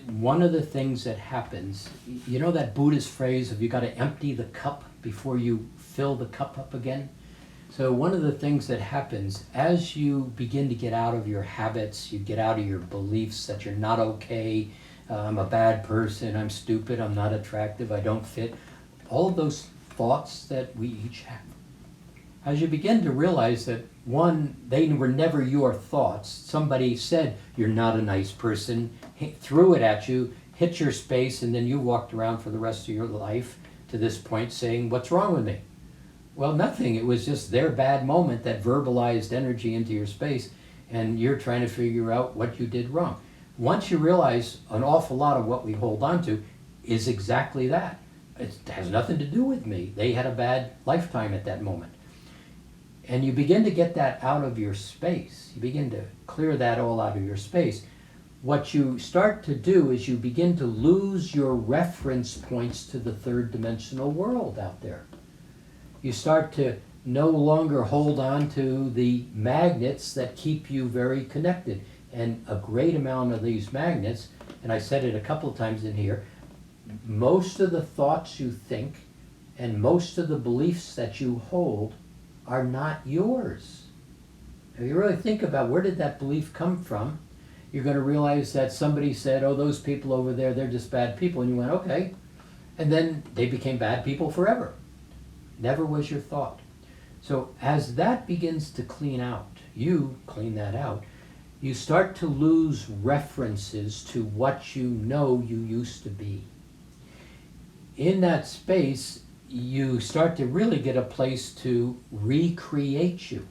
One of the things that happens, that Buddhist phrase of you got to empty the cup before you fill the cup up again? So one of the things that happens as you begin to get out of your habits, you get out of your beliefs that you're not okay, I'm a bad person, I'm stupid, I'm not attractive, I don't fit, all of those thoughts that we each have. as you begin to realize that, one, they were never your thoughts. Somebody said, you're not a nice person, threw it at you, hit your space, and then you walked around for the rest of your life to this point saying, what's wrong with me? Well, nothing. It was just their bad moment that verbalized energy into your space, and you're trying to figure out what you did wrong. Once you realize an awful lot of what we hold on to is exactly that. It has nothing to do with me. They had a bad lifetime at that moment. And you begin to get that out of your space. You begin to clear that all out of your space. What you start to do is you begin to lose your reference points to the third dimensional world out there. You start to no longer hold on to the magnets that keep you very connected. And a great amount of these magnets, and I said it a couple of times in here, most of the thoughts you think and most of the beliefs that you hold are not yours. If you really think about where did that belief come from, you're going to realize that somebody said, oh, those people over there, they're just bad people. And you went, okay. And then they became bad people forever. Never was your thought. So as that begins to clean out, you clean that out, you start to lose references to what you know you used to be. In that space, you start to really get a place to recreate you.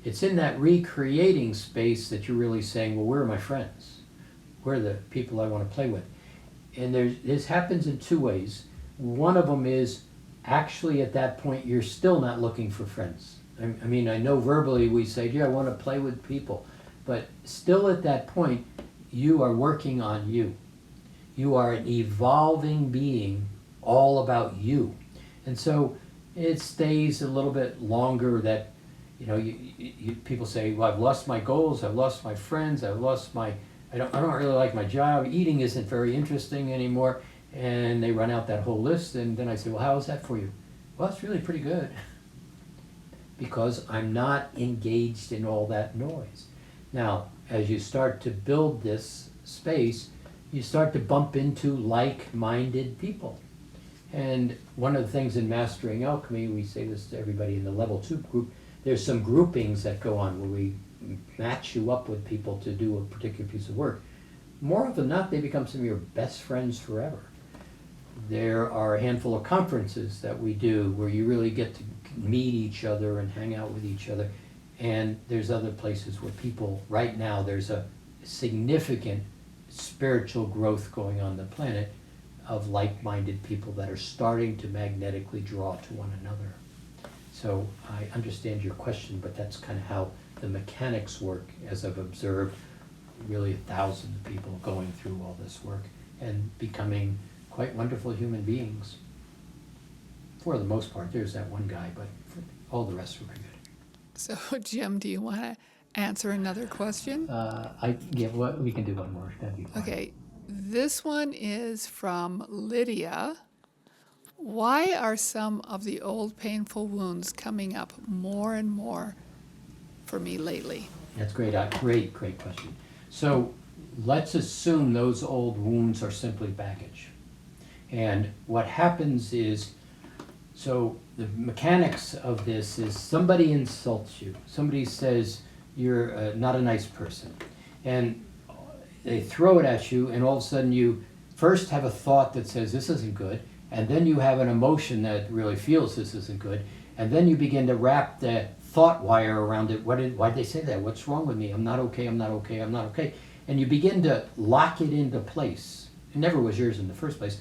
It's in that recreating space that you're really saying, well, where are my friends? Where are the people I want to play with? And this happens in two ways. One of them is actually at that point, you're still not looking for friends. I mean, I know verbally we say, yeah, I want to play with people. But still at that point, you are working on you. You are an evolving being, all about you. And so it stays a little bit longer that, you know, people say, well, I've lost my goals, I've lost my friends, I've lost my, I don't really like my job, eating isn't very interesting anymore, and they run out that whole list, and then I say, well, how is that for you? Well, it's really pretty good, because I'm not engaged in all that noise. Now, as you start to build this space, you start to bump into like-minded people. And one of the things in Mastering Alchemy, we say this to everybody in the level 2 group, there's some groupings that go on where we match you up with people to do a particular piece of work. More often than not, they become some of your best friends forever. There are a handful of conferences that we do where you really get to meet each other and hang out with each other. And there's other places where people, right now, there's a significant spiritual growth going on the planet of like-minded people that are starting to magnetically draw to one another. So I understand your question, but that's kind of how the mechanics work, as I've observed really thousands of people going through all this work and becoming quite wonderful human beings. For the most part, there's that one guy, but for all the rest were pretty good. So, Jim, do you want to answer another question? We can do one more. That'd be fine. Okay, this one is from Lydia. Why are some of the old painful wounds coming up more and more for me lately? That's great. Great question. So let's assume those old wounds are simply baggage. And what happens is, so the mechanics of this is somebody insults you. Somebody says you're not a nice person. And they throw it at you, and all of a sudden you first have a thought that says this isn't good, and then you have an emotion that really feels this isn't good, and then you begin to wrap the thought wire around it. Why'd they say that? What's wrong with me? I'm not okay, I'm not okay, I'm not okay. And you begin to lock it into place. It never was yours in the first place.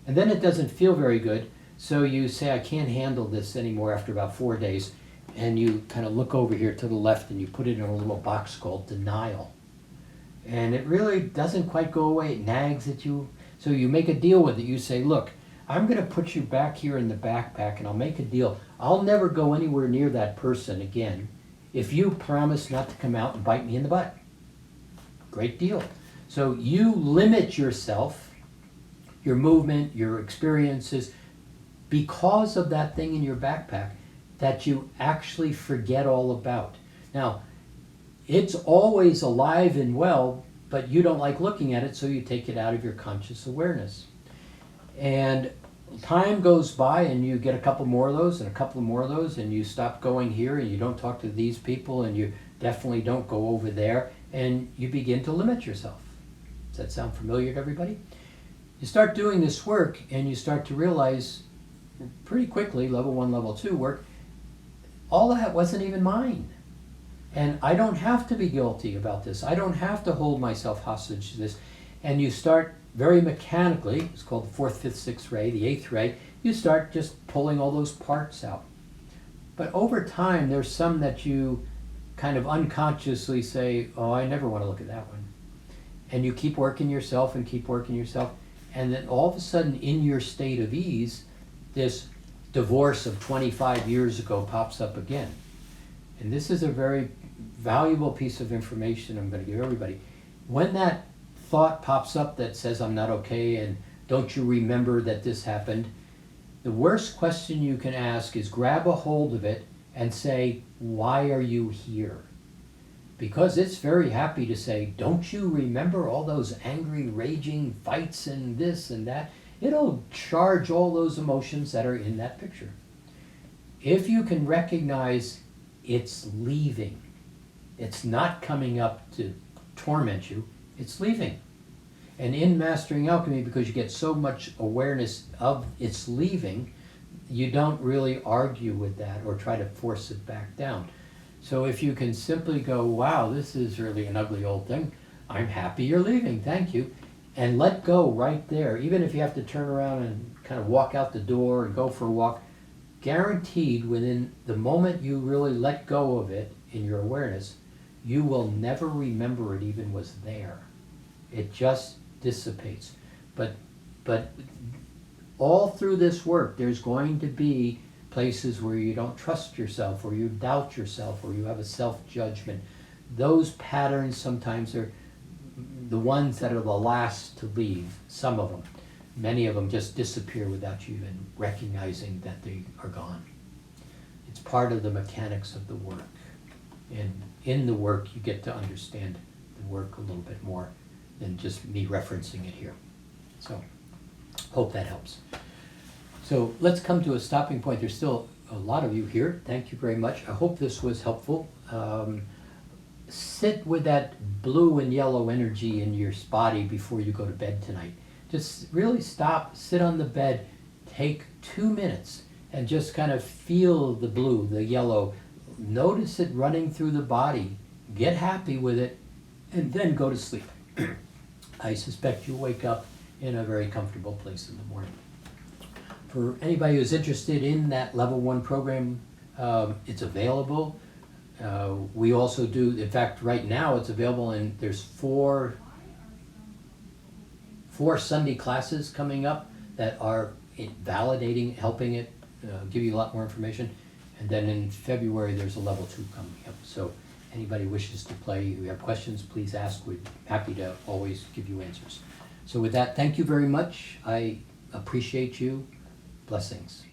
And then it doesn't feel very good, so you say, I can't handle this anymore after about 4 days, and you kind of look over here to the left and you put it in a little box called denial. And it really doesn't quite go away, it nags at you. So you make a deal with it. You say, look, I'm going to put you back here in the backpack and I'll make a deal. I'll never go anywhere near that person again if you promise not to come out and bite me in the butt. Great deal. So you limit yourself, your movement, your experiences, because of that thing in your backpack that you actually forget all about. Now, it's always alive and well, but you don't like looking at it, so you take it out of your conscious awareness. And time goes by and you get a couple more of those and a couple more of those, and you stop going here and you don't talk to these people and you definitely don't go over there, and you begin to limit yourself. Does that sound familiar to everybody? You start doing this work and you start to realize pretty quickly, level 1, level 2 work, all that wasn't even mine. And I don't have to be guilty about this. I don't have to hold myself hostage to this. And you start very mechanically, it's called the 4th, 5th, 6th ray, the 8th ray, you start just pulling all those parts out. But over time, there's some that you kind of unconsciously say, oh, I never want to look at that one. And you keep working yourself and keep working yourself. And then all of a sudden, in your state of ease, this divorce of 25 years ago pops up again. And this is a very valuable piece of information I'm going to give everybody. When that thought pops up that says I'm not okay and don't you remember that this happened, the worst question you can ask is grab a hold of it and say, why are you here? Because it's very happy to say, don't you remember all those angry, raging fights and this and that? It'll charge all those emotions that are in that picture. If you can recognize it's leaving, it's not coming up to torment you, it's leaving. And in Mastering Alchemy, because you get so much awareness of its leaving, you don't really argue with that or try to force it back down. So if you can simply go, wow, this is really an ugly old thing, I'm happy you're leaving, thank you, and let go right there, even if you have to turn around and kind of walk out the door and go for a walk, guaranteed within the moment you really let go of it in your awareness, you will never remember it even was there. It just dissipates. But all through this work, there's going to be places where you don't trust yourself, or you doubt yourself, or you have a self-judgment. Those patterns sometimes are the ones that are the last to leave, some of them. Many of them just disappear without you even recognizing that they are gone. It's part of the mechanics of the work. And in the work, you get to understand the work a little bit more than just me referencing it here. So, hope that helps. So let's come to a stopping point. There's still a lot of you here. Thank you very much. I hope this was helpful. Sit with that blue and yellow energy in your body before you go to bed tonight. Just really stop, sit on the bed, take 2 minutes, and just kind of feel the blue, the yellow. Notice it running through the body. Get happy with it, and then go to sleep. I suspect you'll wake up in a very comfortable place in the morning. For anybody who's interested in that level 1 program, it's available. We also do, in fact, right now it's available, and there's four Sunday classes coming up that are validating, helping it, give you a lot more information. And then in February, there's a level 2 coming up. So anybody wishes to play, if you have questions, please ask. We're happy to always give you answers. So with that, thank you very much. I appreciate you. Blessings.